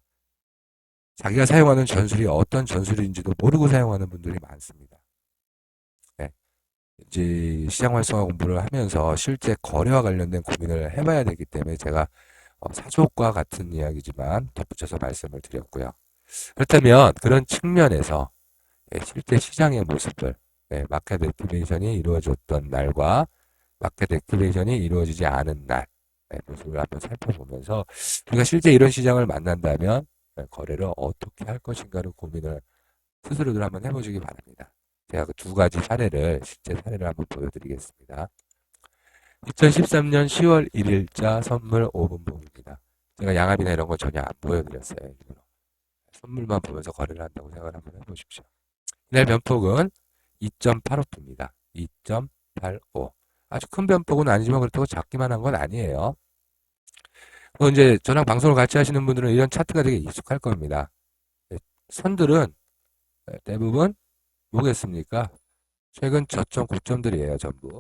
자기가 사용하는 전술이 어떤 전술인지도 모르고 사용하는 분들이 많습니다. 네. 이제 시장 활성화 공부를 하면서 실제 거래와 관련된 고민을 해봐야 되기 때문에 제가 사족과 같은 이야기지만 덧붙여서 말씀을 드렸고요. 그렇다면 그런 측면에서 실제 시장의 모습을 마켓 액티베이션이 이루어졌던 날과 마켓 액티베이션이 이루어지지 않은 날 모습을 한번 살펴보면서 우리가 실제 이런 시장을 만난다면 거래를 어떻게 할 것인가를 고민을 스스로들 한번 해보시기 바랍니다. 제가 그 두 가지 사례를 실제 사례를 한번 보여드리겠습니다. 2013년 10월 1일자 선물 5분봉입니다. 제가 양압이나 이런 거 전혀 안 보여드렸어요. 일부러. 선물만 보면서 거래를 한다고 생각을 한번 해보십시오. 이날 변폭은 2.85입니다. 2.85. 아주 큰 변폭은 아니지만 그렇다고 작기만 한 건 아니에요. 이제 저랑 방송을 같이 하시는 분들은 이런 차트가 되게 익숙할 겁니다. 선들은 대부분 뭐겠습니까? 최근 저점 고점들이에요, 전부.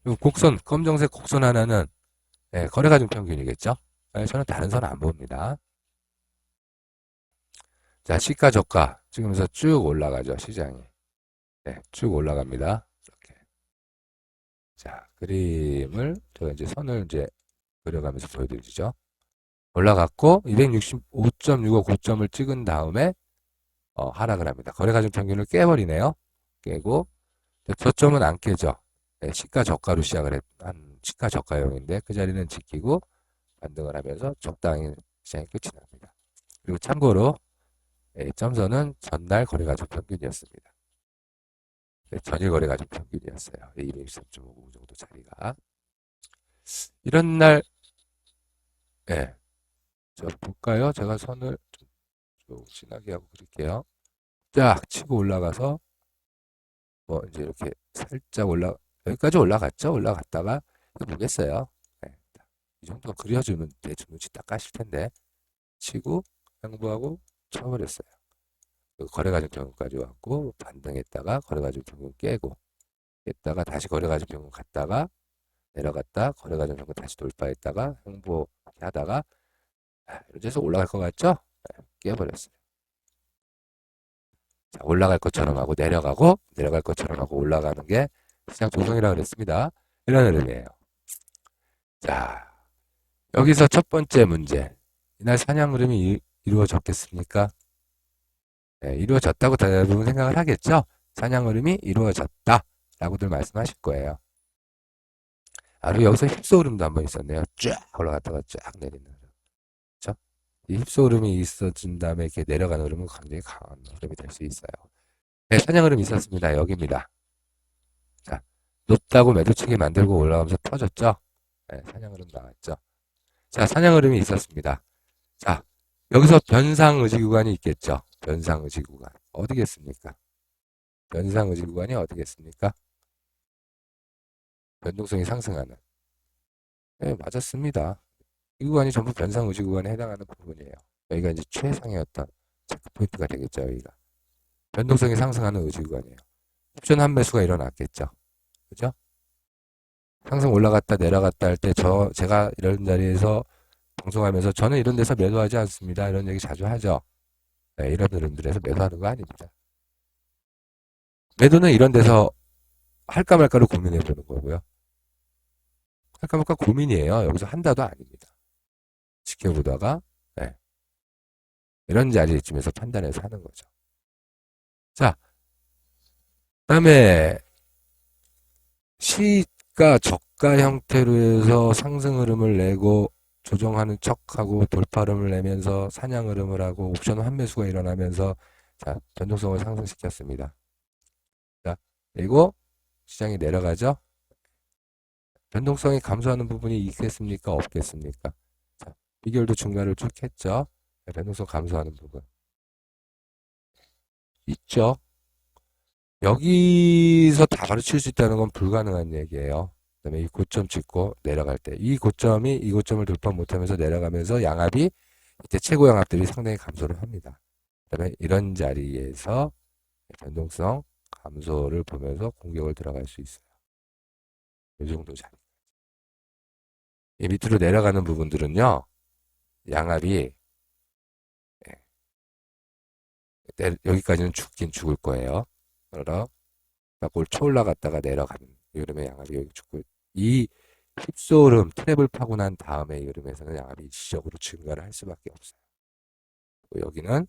그리고 곡선, 검정색 곡선 하나는 거래가중 평균이겠죠? 저는 다른 선 안 봅니다. 자, 시가 저가 찍으면서 쭉 올라가죠, 시장이. 쭉 올라갑니다. 이렇게. 자, 그림을 제가 이제 선을 이제 그려가면서 보여드리죠. 올라갔고 265.65 고점을 찍은 다음에 하락을 합니다. 거래가중 평균을 깨버리네요. 깨고 저점은 안 깨죠. 시가 저가로 시작을 한 시가 저가형인데 그 자리는 지키고 반등을 하면서 적당히 시장이 끝이 납니다. 그리고 참고로 점선은 전날 거래가중 평균이었습니다. 전일 거래가중 평균이었어요. 223.59 정도 자리가. 이런 날, 저 볼까요? 제가 선을 좀 진하게 하고 그릴게요. 쫙 치고 올라가서, 이제 이렇게 살짝 여기까지 올라갔죠? 올라갔다가, 이거 보겠어요. 이 정도 그려주면 대충 눈치 딱 까실 텐데, 치고, 양보하고, 쳐버렸어요. 거래가중 평균까지 왔고, 반등했다가, 거래가중 평균 깨고, 깼다가, 다시 거래가중 평균 갔다가, 내려갔다, 거래가중 평균 다시 돌파했다가, 행보하다가, 이렇게 해서 올라갈 것 같죠? 깨버렸어요. 자, 올라갈 것처럼 하고 내려가고 내려갈 것처럼 하고 올라가는 게 시장 조성이라고 그랬습니다. 이런 흐름이에요. 자, 여기서 첫 번째 문제. 이날 사냥 흐름이 이루어졌겠습니까? 네, 이루어졌다고 대부분 생각을 하겠죠? 사냥 흐름이 이루어졌다 라고들 말씀하실 거예요. 그리고 여기서 휩소 흐름도 한번 있었네요. 쫙 올라갔다가 쫙 내리는 흐름. 그렇죠? 이 휩소 흐름이 있어진 다음에 이렇게 내려가는 흐름은 굉장히 강한 흐름이 될 수 있어요. 네, 사냥 흐름이 있었습니다. 여기입니다. 자, 높다고 매도치기 만들고 올라가면서 터졌죠? 네, 사냥 흐름 나왔죠? 자, 사냥 흐름이 있었습니다. 자, 여기서 변상 의지 구간이 있겠죠? 변상 의지 구간. 어디겠습니까? 변상 의지 구간이 어디겠습니까? 변동성이 상승하는. 네, 맞았습니다. 이 구간이 전부 변상 의지 구간에 해당하는 부분이에요. 여기가 이제 최상의 어떤 체크 포인트가 되겠죠, 여기가. 변동성이 상승하는 의지 구간이에요. 옵션 한 매수가 일어났겠죠. 그죠? 상승 올라갔다 내려갔다 할 때 제가 이런 자리에서 방송하면서 저는 이런 데서 매도하지 않습니다. 이런 얘기 자주 하죠. 네, 이런 흐름들에서 매도하는 거 아닙니다. 매도는 이런 데서 할까 말까를 고민해 보는 거고요. 할까 말까 고민이에요. 여기서 한다도 아닙니다. 지켜보다가 네. 이런 자리쯤에서 판단해서 하는 거죠. 자, 그다음에 시가 저가 형태로 해서 상승 흐름을 내고 조정하는 척하고 돌파 흐름을 내면서 사냥 흐름을 하고 옵션 환매수가 일어나면서 자, 변동성을 상승시켰습니다. 자, 그리고 시장이 내려가죠. 변동성이 감소하는 부분이 있겠습니까? 없겠습니까? 자, 비결도 중간을 쭉 했죠. 변동성 감소하는 부분. 있죠. 여기서 다 가르칠 수 있다는 건 불가능한 얘기예요. 그다음에 이 고점 찍고 내려갈 때 이 고점이 이 고점을 돌파 못하면서 내려가면서 양압이 이때 최고 양압들이 상당히 감소를 합니다. 그다음에 이런 자리에서 변동성 감소를 보면서 공격을 들어갈 수 있어요. 이 정도 자리. 이 밑으로 내려가는 부분들은요, 양압이 여기까지는 죽긴 죽을 거예요. 그러나 골 쳐올라갔다가 내려가는 이 흐름의 양압이 여기 죽고 이 휩소 흐름 트랩을 파고 난 다음에 이 흐름에서는 양압이 일시적으로 증가를 할 수밖에 없어요. 여기는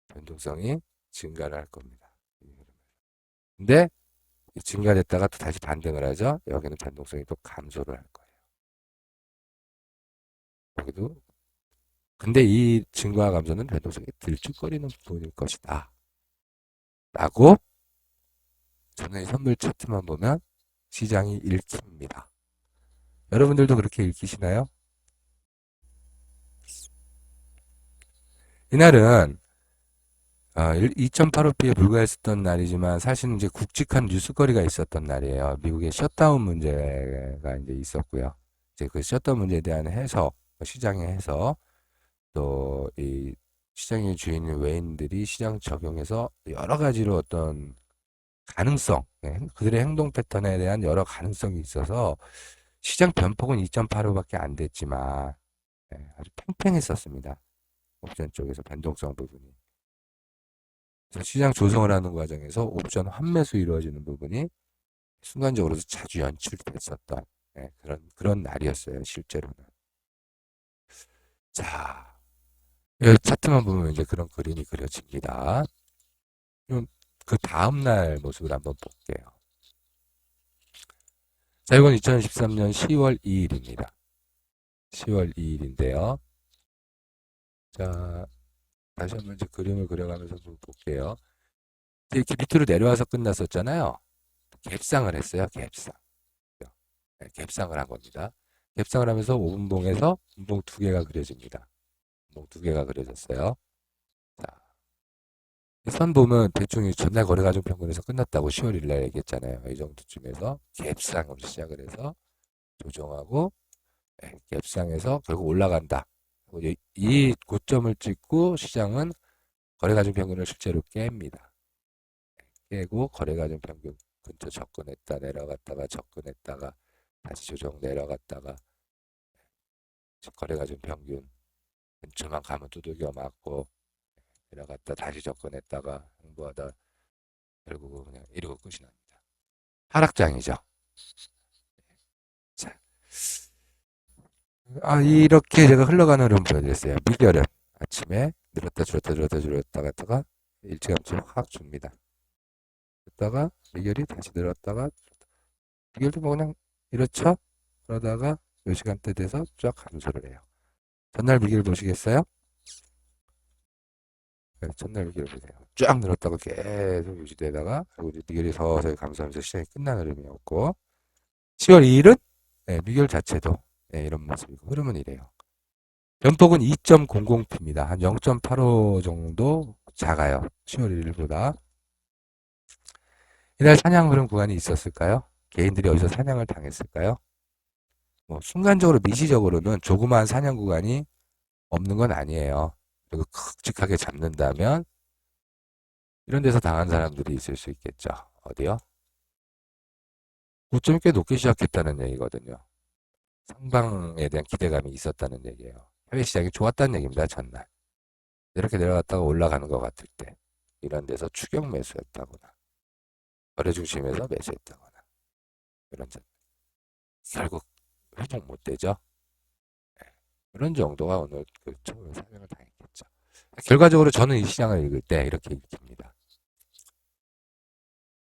변동성이 증가를 할 겁니다. 근데 증가됐다가 또 다시 반등을 하죠. 여기는 변동성이 또 감소를 할 거예요. 여기도 근데 이 증가와 감소는 변동성이 들쭉거리는 부분일 것이다. 라고 저는 선물 차트만 보면 시장이 읽힙니다. 여러분들도 그렇게 읽히시나요? 이날은 2.85p에 불과했었던 날이지만 사실은 이제 굵직한 뉴스거리가 있었던 날이에요. 미국의 셧다운 문제가 이제 있었고요. 이제 그 셧다운 문제에 대한 해석, 시장의 해석, 또 이 시장의 주인인 외인들이 시장 적용해서 여러 가지로 어떤 가능성, 그들의 행동 패턴에 대한 여러 가능성이 있어서 시장 변폭은 2.85밖에 안 됐지만 아주 팽팽했었습니다. 옵션 쪽에서 변동성 부분이. 그래서 시장 조성을 하는 과정에서 옵션 환매수 이루어지는 부분이 순간적으로 자주 연출됐었던 그런 날이었어요. 실제로는. 자, 이 차트만 보면 이제 그런 그림이 그려집니다. 그럼 그 다음날 모습을 한번 볼게요. 자, 이건 2013년 10월 2일입니다. 10월 2일인데요. 자, 다시 한번 이제 그림을 그려가면서 볼게요. 이렇게 밑으로 내려와서 끝났었잖아요. 갭상을 했어요. 갭상. 네, 갭상을 한 겁니다. 갭상을 하면서 5분봉에서 분봉 2개가 그려집니다. 분봉 2개가 그려졌어요. 자, 선 보면 대충 전날 거래가중 평균에서 끝났다고 10월 1일 날 얘기했잖아요. 이 정도쯤에서 갭상으로 시작을 해서 조정하고 갭상에서 결국 올라간다. 이 고점을 찍고 시장은 거래가중 평균을 실제로 깹니다. 깨고 거래가중 평균 근처 접근했다 내려갔다가 접근했다가 다시 조정 내려갔다가 거래가중 평균 근처만 가면 두들겨 맞고 내려갔다 다시 접근했다가 공부하다 결국은 그냥 이러고 끝이 납니다. 하락장이죠. 자, 이렇게 제가 흘러가는 흐름 보여드렸어요. 미결은 아침에 늘었다 줄었다 갔다가 일찌감치 확 줍니다. 그러다가 미결이 다시 늘었다가 미결도 뭐 그냥 이렇죠? 그러다가 요 시간대 돼서 쫙 감소를 해요. 전날 미결 보시겠어요? 네, 전날 미결 보세요. 쫙 늘었다가 계속 유지되다가 그리고 이제 미결이 서서히 감소하면서 시장이 끝나는 흐름이었고 10월 2일은 네, 미결 자체도 네, 이런 모습이고 흐름은 이래요. 변폭은 2.00p입니다. 한 0.85 정도 작아요. 10월 1일보다. 이날 사냥 흐름 구간이 있었을까요? 개인들이 어디서 사냥을 당했을까요? 뭐 순간적으로 미시적으로는 조그마한 사냥 구간이 없는 건 아니에요. 그리고 굵직하게 잡는다면 이런 데서 당한 사람들이 있을 수 있겠죠. 어디요? 고점이 꽤 높게 시작했다는 얘기거든요. 상방에 대한 기대감이 있었다는 얘기예요. 해외 시장이 좋았다는 얘기입니다. 전날. 이렇게 내려갔다가 올라가는 것 같을 때 이런 데서 추격 매수했다거나 거래 중심에서 매수했다거나 이런 결국 회복 못 되죠. 네. 이런 정도가 오늘 그 처음에 설명을 당했겠죠. 결과적으로 저는 이 시장을 읽을 때 이렇게 읽힙니다.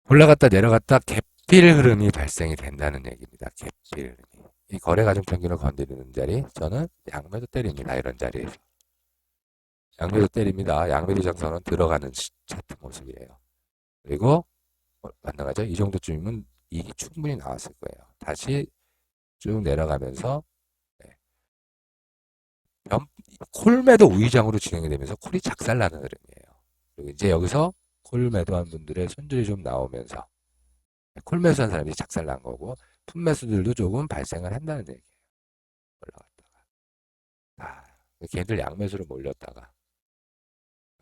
올라갔다 내려갔다 갭필 흐름이 발생이 된다는 얘기입니다. 갭필 흐름이. 이 거래 가중 평균을 건드리는 자리, 저는 양매도 때립니다. 이런 자리에서. 양매도 때립니다. 양매도 장선은 들어가는 차트 모습이에요. 그리고 만나가죠. 이 정도쯤이면 이익이 충분히 나왔을 거예요. 다시 쭉 내려가면서 네. 콜매도 우위장으로 진행이 되면서 콜이 작살나는 흐름이에요. 그리고 이제 여기서 콜 매도한 분들의 손절이 좀 나오면서 콜 매수한 사람이 작살난 거고 풋매수들도 조금 발생을 한다는 얘기예요. 올라갔다가 걔들 양매수로 몰렸다가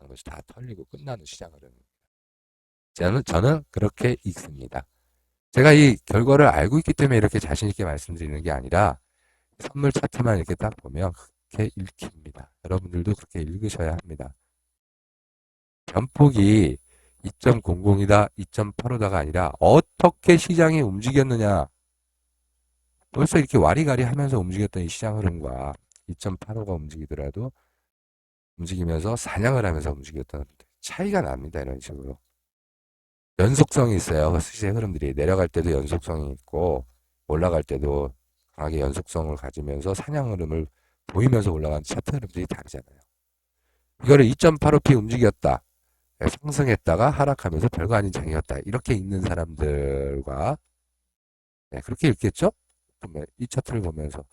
양매수 다 털리고 끝나는 시장 흐름입니다. 저는 그렇게 읽습니다. 제가 이 결과를 알고 있기 때문에 이렇게 자신있게 말씀드리는 게 아니라 선물 차트만 이렇게 딱 보면 그렇게 읽힙니다. 여러분들도 그렇게 읽으셔야 합니다. 변폭이 2.00이다, 2.85다가 아니라 어떻게 시장이 움직였느냐. 벌써 이렇게 와리가리 하면서 움직였던 이 시장 흐름과 2.85가 움직이더라도 움직이면서 사냥을 하면서 움직였던 차이가 납니다. 이런 식으로. 연속성이 있어요. 시장의 흐름들이 내려갈 때도 연속성이 있고 올라갈 때도 강하게 연속성을 가지면서 사냥 흐름을 보이면서 올라가는 차트 흐름들이 다르잖아요. 이거를 2.85p 움직였다. 상승했다가 하락하면서 별거 아닌 장이었다. 이렇게 읽는 사람들과 그렇게 읽겠죠? 이 차트를 보면서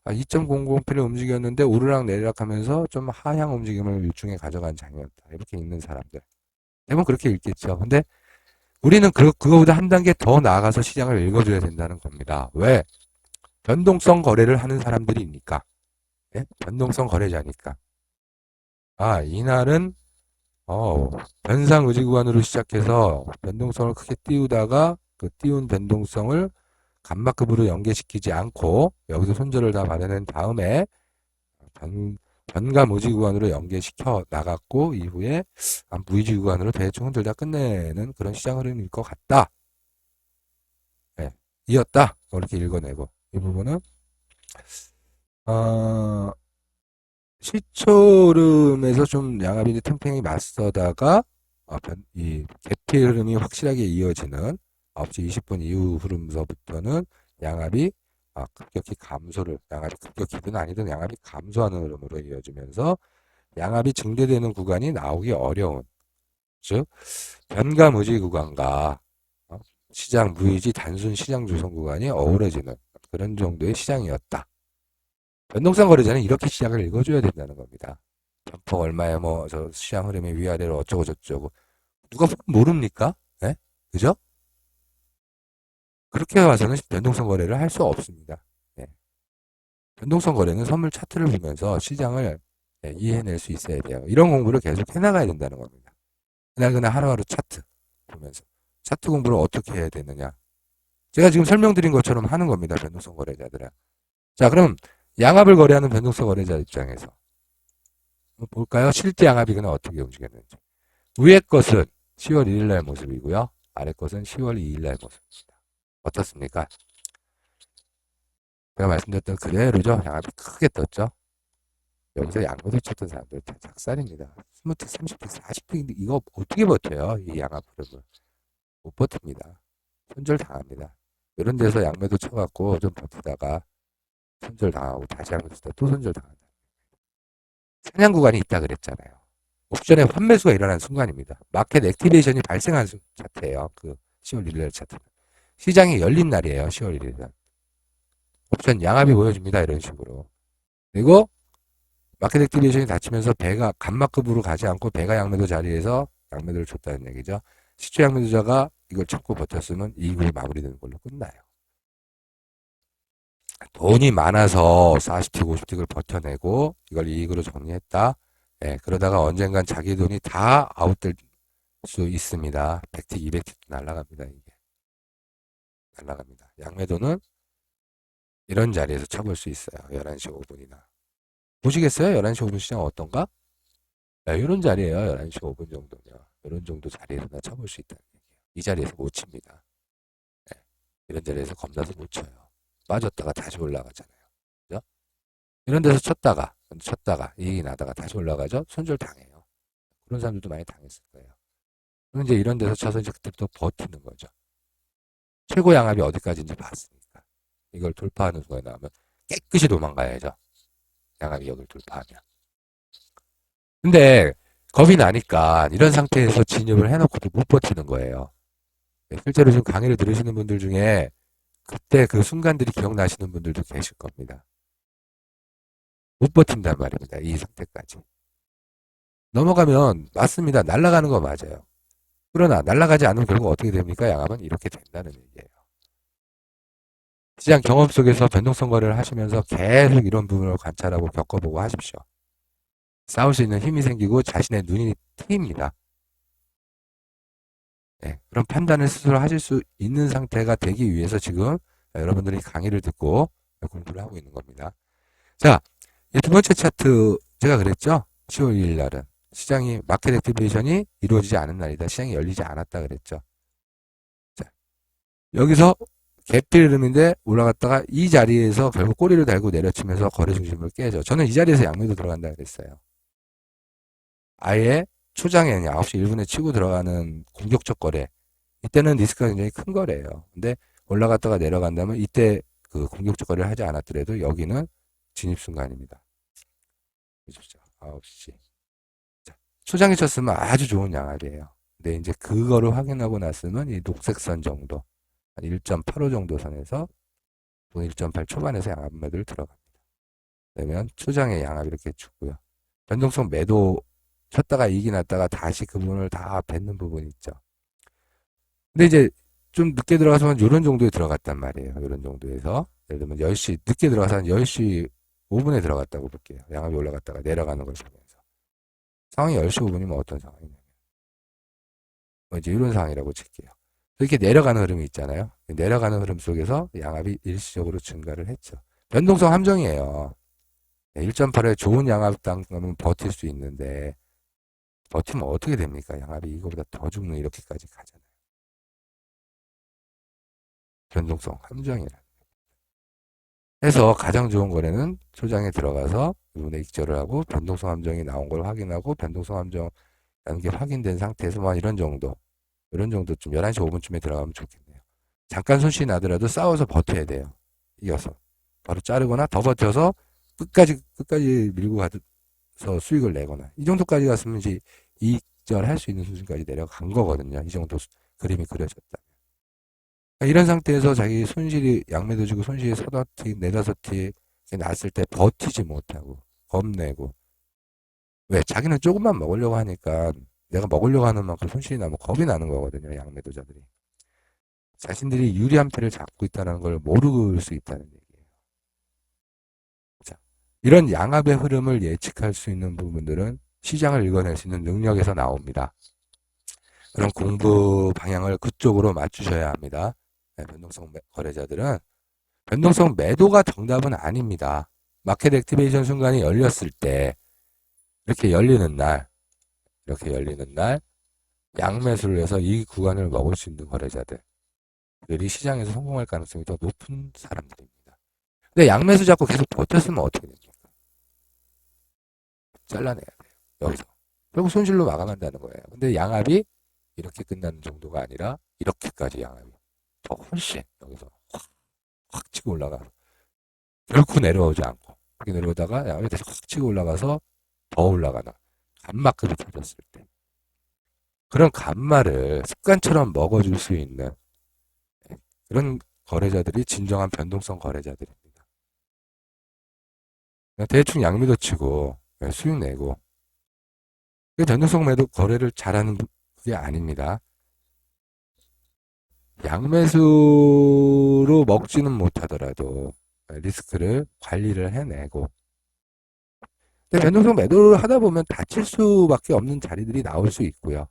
2.00p를 움직였는데 오르락 내리락 하면서 좀 하향 움직임을 일종의 가져간 장이었다. 이렇게 읽는 사람들. 대부분 그렇게 읽겠죠. 근데 우리는 그거보다 한 단계 더 나아가서 시장을 읽어줘야 된다는 겁니다. 왜? 변동성 거래를 하는 사람들이니까. 예? 변동성 거래자니까. 이날은 변상 의지 구간으로 시작해서 변동성을 크게 띄우다가 그 띄운 변동성을 감마급으로 연계시키지 않고 여기서 손절을 다 받아낸 다음에 변감 의지 구간으로 연계시켜 나갔고 이후에 무의지 구간으로 대충 흔들다 끝내는 그런 시장 흐름일 것 같다. 네, 이었다. 이렇게 읽어내고 이 부분은 시초 흐름에서 좀 양압이 탱탱이 맞서다가 이 개피 흐름이 확실하게 이어지는 9시 20분 이후 흐름서부터는 양압이 급격히 감소를, 양압이 급격히든 아니든 양압이 감소하는 흐름으로 이어지면서 양압이 증대되는 구간이 나오기 어려운, 즉 변감 의지 구간과 시장 무의지 단순 시장 조성 구간이 어우러지는 그런 정도의 시장이었다. 변동성 거래자는 이렇게 시장을 읽어줘야 된다는 겁니다. 변폭 얼마에 저 시장 흐름의 위아래로 어쩌고 저쩌고 누가 모릅니까? 네? 그죠? 그렇게 와서는 변동성 거래를 할 수 없습니다. 네. 변동성 거래는 선물 차트를 보면서 시장을 이해해낼 수 있어야 돼요. 이런 공부를 계속 해나가야 된다는 겁니다. 그날 하루하루 차트 보면서 차트 공부를 어떻게 해야 되느냐. 제가 지금 설명드린 것처럼 하는 겁니다. 변동성 거래자들은. 자, 그럼 양압을 거래하는 변동성 거래자 입장에서 볼까요? 실제 양압이 그날 어떻게 움직였는지. 위의 것은 10월 1일 날 모습이고요. 아래 것은 10월 2일 날 모습입니다. 어떻습니까? 제가 말씀드렸던 그대로죠. 양압이 크게 떴죠. 여기서 양매도 쳤던 사람들 다 작살입니다. 20틱, 30틱, 40틱 이거 어떻게 버텨요? 이 양압 흐름을. 못 버팁니다. 손절 당합니다. 이런 데서 양매도 쳐갖고 좀 버티다가 손절 당하고 다시 한번 치다 또 손절 당한다. 사냥 구간이 있다 그랬잖아요. 옵션의 환매수가 일어난 순간입니다. 마켓 액티베이션이 발생한 차트예요. 그 10월 1일 차트는. 시장이 열린 날이에요. 10월 1일은. 옵션 양압이 보여줍니다. 이런 식으로. 그리고 마켓 액티베이션이 닫히면서 배가 감마급으로 가지 않고 배가 양매도 자리에서 양매도를 줬다는 얘기죠. 시초 양매도자가 이걸 참고 버텼으면 이익으로 마무리되는 걸로 끝나요. 돈이 많아서 40틱, 50틱을 버텨내고 이걸 이익으로 정리했다. 예, 그러다가 언젠간 자기 돈이 다 아웃될 수 있습니다. 100틱, 200틱 날아갑니다. 이게. 날아갑니다. 양매도는 이런 자리에서 쳐볼 수 있어요. 11시 5분이나. 보시겠어요? 11시 5분 시장 어떤가? 네, 이런 자리에요. 11시 5분 정도면. 이런 정도 자리에서나 쳐볼 수 있다는 얘기예요. 이 자리에서 못 칩니다. 네, 이런 자리에서 겁나서 못 쳐요. 빠졌다가 다시 올라가잖아요. 그죠? 이런 데서 쳤다가 이익이 나다가 다시 올라가죠? 손절 당해요. 그런 사람들도 많이 당했을 거예요. 그럼 이제 이런 데서 쳐서 이제 그때부터 버티는 거죠. 최고 양압이 어디까지인지 봤으니까. 이걸 돌파하는 순간에 나오면 깨끗이 도망가야죠. 양압이 여기를 돌파하면. 근데 겁이 나니까 이런 상태에서 진입을 해놓고도 못 버티는 거예요. 실제로 지금 강의를 들으시는 분들 중에 그때 그 순간들이 기억나시는 분들도 계실 겁니다. 못 버틴단 말입니다. 이 상태까지. 넘어가면 맞습니다. 날아가는 거 맞아요. 그러나 날아가지 않으면 결국 어떻게 됩니까? 양압은 이렇게 된다는 얘기예요. 시장 경험 속에서 변동성 거래를 하시면서 계속 이런 부분을 관찰하고 겪어보고 하십시오. 싸울 수 있는 힘이 생기고 자신의 눈이 트입니다. 네, 그런 판단을 스스로 하실 수 있는 상태가 되기 위해서 지금 여러분들이 강의를 듣고 공부를 하고 있는 겁니다. 자, 두 번째 차트 제가 그랬죠? 10월 2일 날은 시장이 마켓 액티베이션이 이루어지지 않은 날이다. 시장이 열리지 않았다 그랬죠. 자, 여기서 갭필 흐름인데 올라갔다가 이 자리에서 결국 꼬리를 달고 내려치면서 거래 중심을 깨죠. 저는 이 자리에서 양매도 들어간다 그랬어요. 아예 초장에 9시 1분에 치고 들어가는 공격적 거래. 이때는 리스크가 굉장히 큰 거래예요. 근데 올라갔다가 내려간다면 이때 그 공격적 거래를 하지 않았더라도 여기는 진입 순간입니다. 보십시오. 9시. 자, 초장에 쳤으면 아주 좋은 양압이에요. 근데 이제 그거를 확인하고 났으면 이 녹색 선 정도, 한 1.85 정도 선에서 1.8 초반에서 양압 매도를 들어갑니다. 그러면 초장에 양압 이렇게 주고요. 변동성 매도 쳤다가 이익이 났다가 다시 그 부분을 다 뱉는 부분이 있죠. 근데 이제 좀 늦게 들어가서는 이런 정도에 들어갔단 말이에요. 이런 정도에서. 예를 들면 10시, 늦게 들어가서 한 10시 5분에 들어갔다고 볼게요. 양압이 올라갔다가 내려가는 걸 보면서. 상황이 10시 5분이면 어떤 상황이냐면. 이제 이런 상황이라고 칠게요. 이렇게 내려가는 흐름이 있잖아요. 내려가는 흐름 속에서 양압이 일시적으로 증가를 했죠. 변동성 함정이에요. 1.8에 좋은 양압 당하면 버틸 수 있는데, 버티면 어떻게 됩니까? 양압이 이거보다 더 죽는 이렇게까지 가잖아요. 변동성 함정이라. 해서 가장 좋은 거래는 초장에 들어가서 이분에 익절을 하고 변동성 함정이 나온 걸 확인하고 변동성 함정이라는 게 확인된 상태에서 뭐 이런 정도쯤 11시 5분쯤에 들어가면 좋겠네요. 잠깐 손실이 나더라도 싸워서 버텨야 돼요. 이어서 바로 자르거나 더 버텨서 끝까지 밀고 가서 수익을 내거나 이 정도까지 갔으면 이제 이익절할 수 있는 수준까지 내려간 거거든요. 이 정도 그림이 그려졌다. 이런 상태에서 자기 손실이 양매도 주고 손실이 3틱, 4~5틱 났을 때 버티지 못하고 겁내고 왜? 자기는 조금만 먹으려고 하니까 내가 먹으려고 하는 만큼 손실이 나면 겁이 나는 거거든요. 양매도자들이. 자신들이 유리한 패를 잡고 있다는 걸 모를 수 있다는 얘기예요. 자, 이런 양압의 흐름을 예측할 수 있는 부분들은 시장을 읽어낼 수 있는 능력에서 나옵니다. 그럼 공부 방향을 그쪽으로 맞추셔야 합니다. 변동성 거래자들은 변동성 매도가 정답은 아닙니다. 마켓 액티베이션 순간이 열렸을 때 이렇게 열리는 날 양매수를 해서 이 구간을 먹을 수 있는 거래자들이 시장에서 성공할 가능성이 더 높은 사람들입니다. 근데 양매수 잡고 계속 버텼으면 어떻게 됩니까? 잘라내야 돼요. 여기서. 결국 손실로 마감한다는 거예요. 근데 양압이 이렇게 끝나는 정도가 아니라 이렇게까지 양압이 더 훨씬 여기서 확 치고 올라가. 결코 내려오지 않고 이렇게 내려오다가 양압이 다시 확 치고 올라가서 더 올라가나. 간막급이 터졌을 때. 그런 간말을 습관처럼 먹어줄 수 있는 그런 거래자들이 진정한 변동성 거래자들입니다. 대충 양매도 치고 수익 내고 변동성 매도 거래를 잘하는 게 아닙니다. 양매수로 먹지는 못하더라도 리스크를 관리를 해내고 근데 변동성 매도를 하다 보면 다칠 수밖에 없는 자리들이 나올 수 있고요.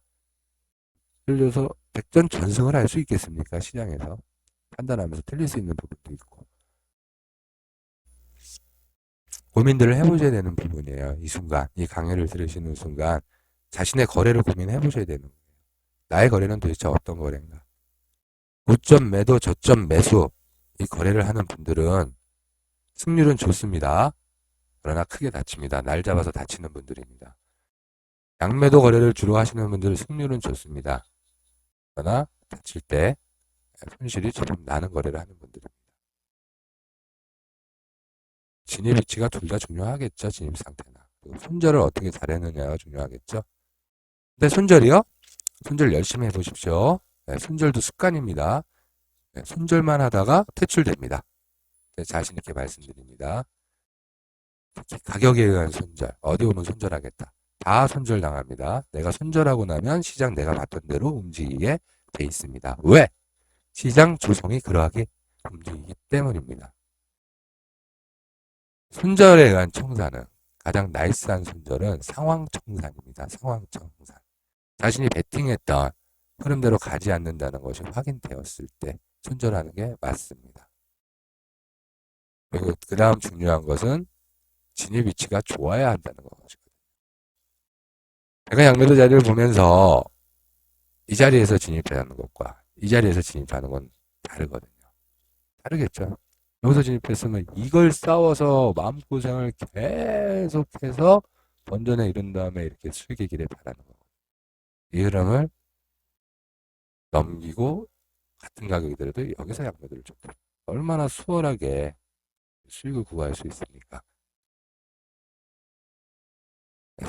예를 들어서 백전전승을 할 수 있겠습니까? 시장에서 판단하면서 틀릴 수 있는 부분도 있고 고민들을 해보셔야 되는 부분이에요. 이 순간, 이 강의를 들으시는 순간 자신의 거래를 고민해 보셔야 되는 거예요. 나의 거래는 도대체 어떤 거래인가? 고점 매도, 저점 매수 이 거래를 하는 분들은 승률은 좋습니다. 그러나 크게 다칩니다. 날 잡아서 다치는 분들입니다. 양매도 거래를 주로 하시는 분들은 승률은 좋습니다. 그러나 다칠 때 손실이 조금 나는 거래를 하는 분들입니다. 진입 위치가 둘 다 중요하겠죠. 진입 상태나. 그리고 손절을 어떻게 잘했느냐가 중요하겠죠. 근데 손절이요? 손절 열심히 해보십시오. 네, 손절도 습관입니다. 네, 손절만 하다가 퇴출됩니다. 네, 자신 있게 말씀드립니다. 특히 가격에 의한 손절, 어디 오면 손절하겠다. 다 손절당합니다. 내가 손절하고 나면 시장 내가 봤던 대로 움직이게 돼 있습니다. 왜? 시장 조성이 그러하게 움직이기 때문입니다. 손절에 의한 청산은 가장 나이스한 손절은 상황청산입니다. 상황청산. 자신이 베팅했던 흐름대로 가지 않는다는 것이 확인되었을 때 손절하는 게 맞습니다. 그리고 그 다음 중요한 것은 진입 위치가 좋아야 한다는 것이거든요. 제가 양매도 자리를 보면서 이 자리에서 진입하는 것과 이 자리에서 진입하는 건 다르거든요. 다르겠죠. 여기서 진입했으면 이걸 싸워서 마음고생을 계속해서 번전에 이른 다음에 이렇게 수익의 길에 바라는 거예요. 이 흐름을 넘기고 같은 가격이더라도 여기서 양매도를 줬다. 얼마나 수월하게 수익을 구할 수 있습니까?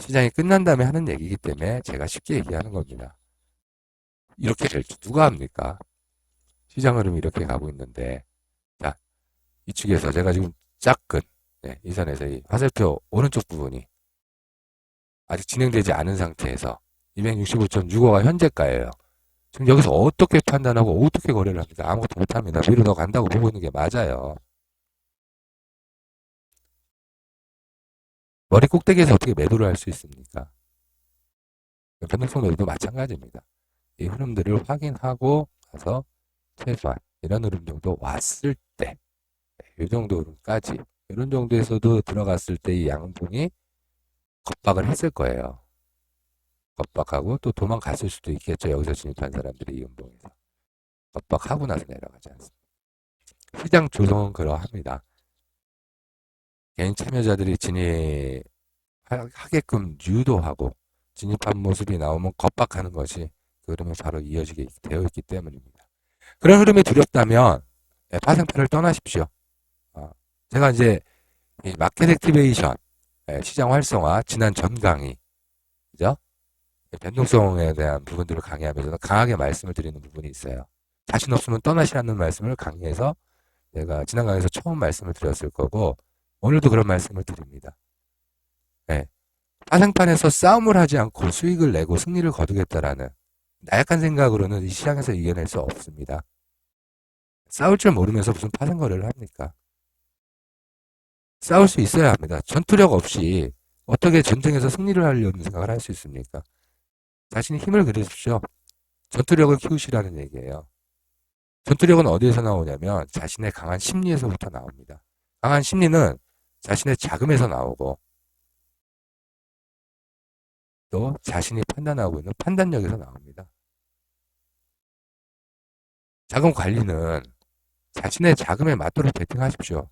시장이 끝난 다음에 하는 얘기이기 때문에 제가 쉽게 얘기하는 겁니다. 이렇게 될 줄 누가 합니까? 시장 흐름이 이렇게 가고 있는데 자, 이 축에서 제가 지금 짝근 이 선에서 이 화살표 오른쪽 부분이 아직 진행되지 않은 상태에서 265.65가 현재가예요. 지금 여기서 어떻게 판단하고 어떻게 거래를 합니까? 아무것도 못합니다. 위로 더 간다고 보고 있는 게 맞아요. 머리 꼭대기에서 어떻게 매도를 할 수 있습니까? 변동성 매도도 마찬가지입니다. 이 흐름들을 확인하고 가서 최소한 이런 흐름 정도 왔을 때, 이 정도 흐름까지 이런 정도에서도 들어갔을 때 이 양봉이 겁박을 했을 거예요. 겁박하고 또 도망갔을 수도 있겠죠. 여기서 진입한 사람들이 이 음봉에서. 겁박하고 나서 내려가지 않습니다. 시장 조성은 그러합니다. 개인 참여자들이 진입하게끔 유도하고 진입한 모습이 나오면 겁박하는 것이 그 흐름에 바로 이어지게 되어 있기 때문입니다. 그런 흐름이 두렵다면 파생파를 떠나십시오. 제가 이제 마켓 액티베이션, 시장 활성화, 지난 전 강의, 그죠? 변동성에 대한 부분들을 강의하면서 강하게 말씀을 드리는 부분이 있어요. 자신 없으면 떠나시라는 말씀을 강의해서 제가 지난 강의에서 처음 말씀을 드렸을 거고 오늘도 그런 말씀을 드립니다. 파생판에서 싸움을 하지 않고 수익을 내고 승리를 거두겠다라는 나약한 생각으로는 이 시장에서 이겨낼 수 없습니다. 싸울 줄 모르면서 무슨 파생 거래를 합니까? 싸울 수 있어야 합니다. 전투력 없이 어떻게 전쟁에서 승리를 하려는 생각을 할 수 있습니까? 자신이 힘을 기르십시오. 전투력을 키우시라는 얘기예요. 전투력은 어디에서 나오냐면 자신의 강한 심리에서부터 나옵니다. 강한 심리는 자신의 자금에서 나오고 또 자신이 판단하고 있는 판단력에서 나옵니다. 자금 관리는 자신의 자금에 맞도록 베팅하십시오.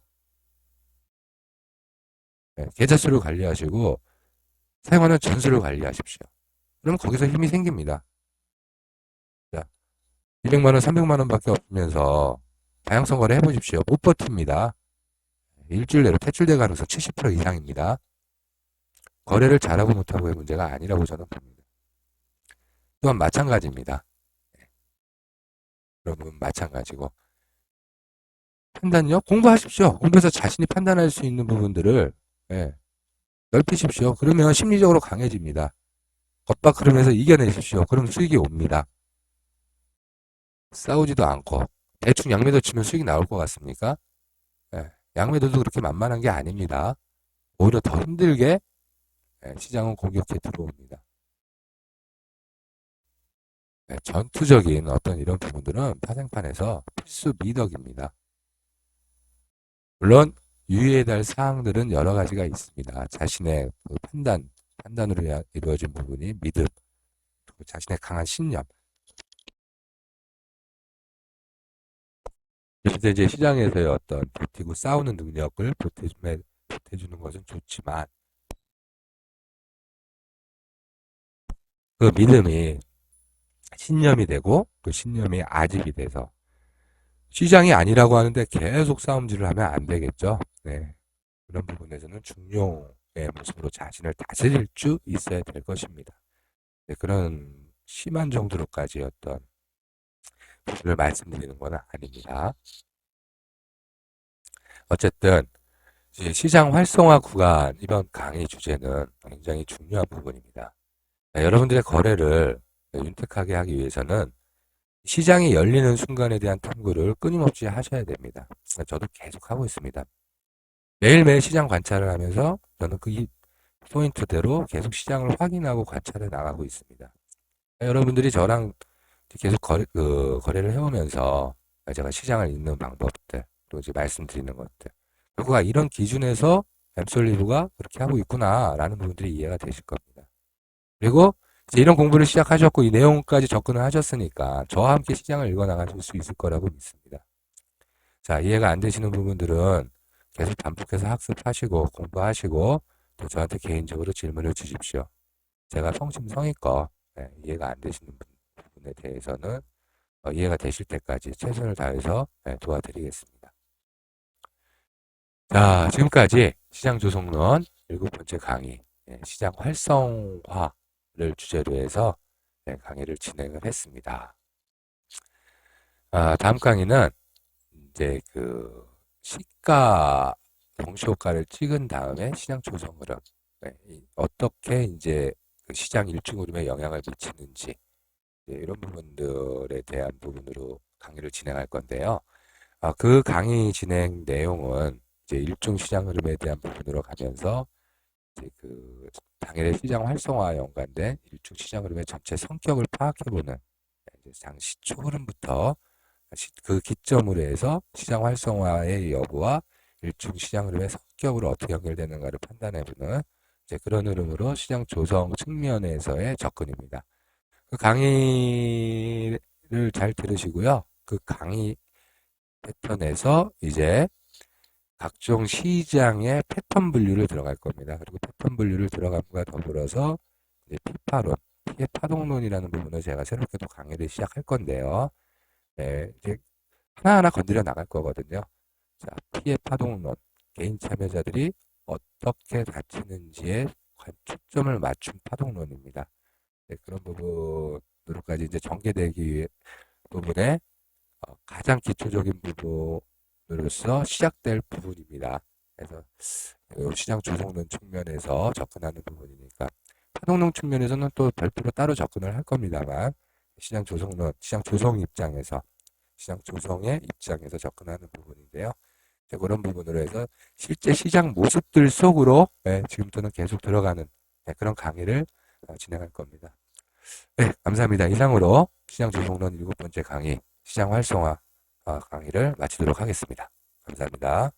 네, 계좌 수를 관리하시고 사용하는 전수를 관리하십시오. 그럼 거기서 힘이 생깁니다. 자, 200만 원, 300만 원밖에 없으면서 다양성 거래 해보십시오. 못 버팁니다. 일주일 내로 퇴출될 가능성 70% 이상입니다. 거래를 잘하고 못하고의 문제가 아니라고 저는 봅니다. 또한 마찬가지입니다. 여러분 마찬가지고 판단력 공부하십시오. 공부해서 자신이 판단할 수 있는 부분들을 넓히십시오. 그러면 심리적으로 강해집니다. 겁박 흐름에서 이겨내십시오. 그럼 수익이 옵니다. 싸우지도 않고 대충 양매도 치면 수익이 나올 것 같습니까? 양매도도 그렇게 만만한 게 아닙니다. 오히려 더 힘들게 시장은 공격해 들어옵니다. 전투적인 어떤 이런 부분들은 파생판에서 필수 미덕입니다. 물론 유의해야 할 사항들은 여러 가지가 있습니다. 자신의 그 판단으로 이루어진 부분이 믿음, 그리고 자신의 강한 신념. 그래서 이제 시장에서의 어떤 버티고 싸우는 능력을 보태주는 것은 좋지만 그 믿음이 신념이 되고 그 신념이 아집이 돼서 시장이 아니라고 하는데 계속 싸움질을 하면 안 되겠죠. 네. 그런 부분에서는 중용의 모습으로 자신을 다스릴 수 있어야 될 것입니다. 네, 그런 심한 정도로까지 어떤 부분을 말씀드리는 건 아닙니다. 어쨌든 시장 활성화 구간 이번 강의 주제는 굉장히 중요한 부분입니다. 여러분들의 거래를 윤택하게 하기 위해서는 시장이 열리는 순간에 대한 탐구를 끊임없이 하셔야 됩니다. 저도 계속 하고 있습니다. 매일매일 시장 관찰을 하면서 저는 그 포인트대로 계속 시장을 확인하고 관찰해 나가고 있습니다. 여러분들이 저랑 계속 거래를 해오면서 제가 시장을 읽는 방법들, 또 이제 말씀드리는 것들, 결국가 이런 기준에서 앱솔리브가 그렇게 하고 있구나라는 부분들이 이해가 되실 겁니다. 그리고 이제 이런 공부를 시작하셨고 이 내용까지 접근을 하셨으니까 저와 함께 시장을 읽어나가실 수 있을 거라고 믿습니다. 자, 이해가 안 되시는 부분들은 계속 반복해서 학습하시고 공부하시고 또 저한테 개인적으로 질문을 주십시오. 제가 성심성의껏 이해가 안 되시는 부분에 대해서는 이해가 되실 때까지 최선을 다해서 도와드리겠습니다. 자, 지금까지 시장 조성론 7번째 강의 시장 활성화를 주제로 해서 강의를 진행을 했습니다. 다음 강의는 이제 그 시가 경시효과를 찍은 다음에 시장 조성 흐름 어떻게 이제 그 시장 일중 흐름에 영향을 미치는지 이런 부분들에 대한 부분으로 강의를 진행할 건데요. 그 강의 진행 내용은 이제 일중 시장 흐름에 대한 부분으로 가면서 이제 그 당일의 시장 활성화와 연관된 일중 시장 흐름의 전체 성격을 파악해보는 장 시초 흐름부터 그 기점으로 해서 시장 활성화의 여부와 일중 시장 흐름의 성격으로 어떻게 연결되는가를 판단해보는 이제 그런 흐름으로 시장 조성 측면에서의 접근입니다. 그 강의를 잘 들으시고요. 그 강의 패턴에서 이제 각종 시장의 패턴 분류를 들어갈 겁니다. 그리고 패턴 분류를 들어감과 더불어서 이제 피파론, 피해 파동론이라는 부분을 제가 새롭게 또 강의를 시작할 건데요. 이제 하나하나 건드려 나갈 거거든요. 자, 피해 파동론, 개인 참여자들이 어떻게 다치는지에 초점을 맞춘 파동론입니다. 그런 부분으로까지 이제 전개되기 부분에 가장 기초적인 부분으로서 시작될 부분입니다. 그래서 시장 조성론 측면에서 접근하는 부분이니까 파동론 측면에서는 또 별도로 따로 접근을 할 겁니다만 시장 조성론, 시장 조성 입장에서 시장 조성의 입장에서 접근하는 부분인데요. 그런 부분으로 해서 실제 시장 모습들 속으로 지금부터는 계속 들어가는 그런 강의를 진행할 겁니다. 네, 감사합니다. 이상으로 시장 조성론 7번째 강의, 시장 활성화 강의를 마치도록 하겠습니다. 감사합니다.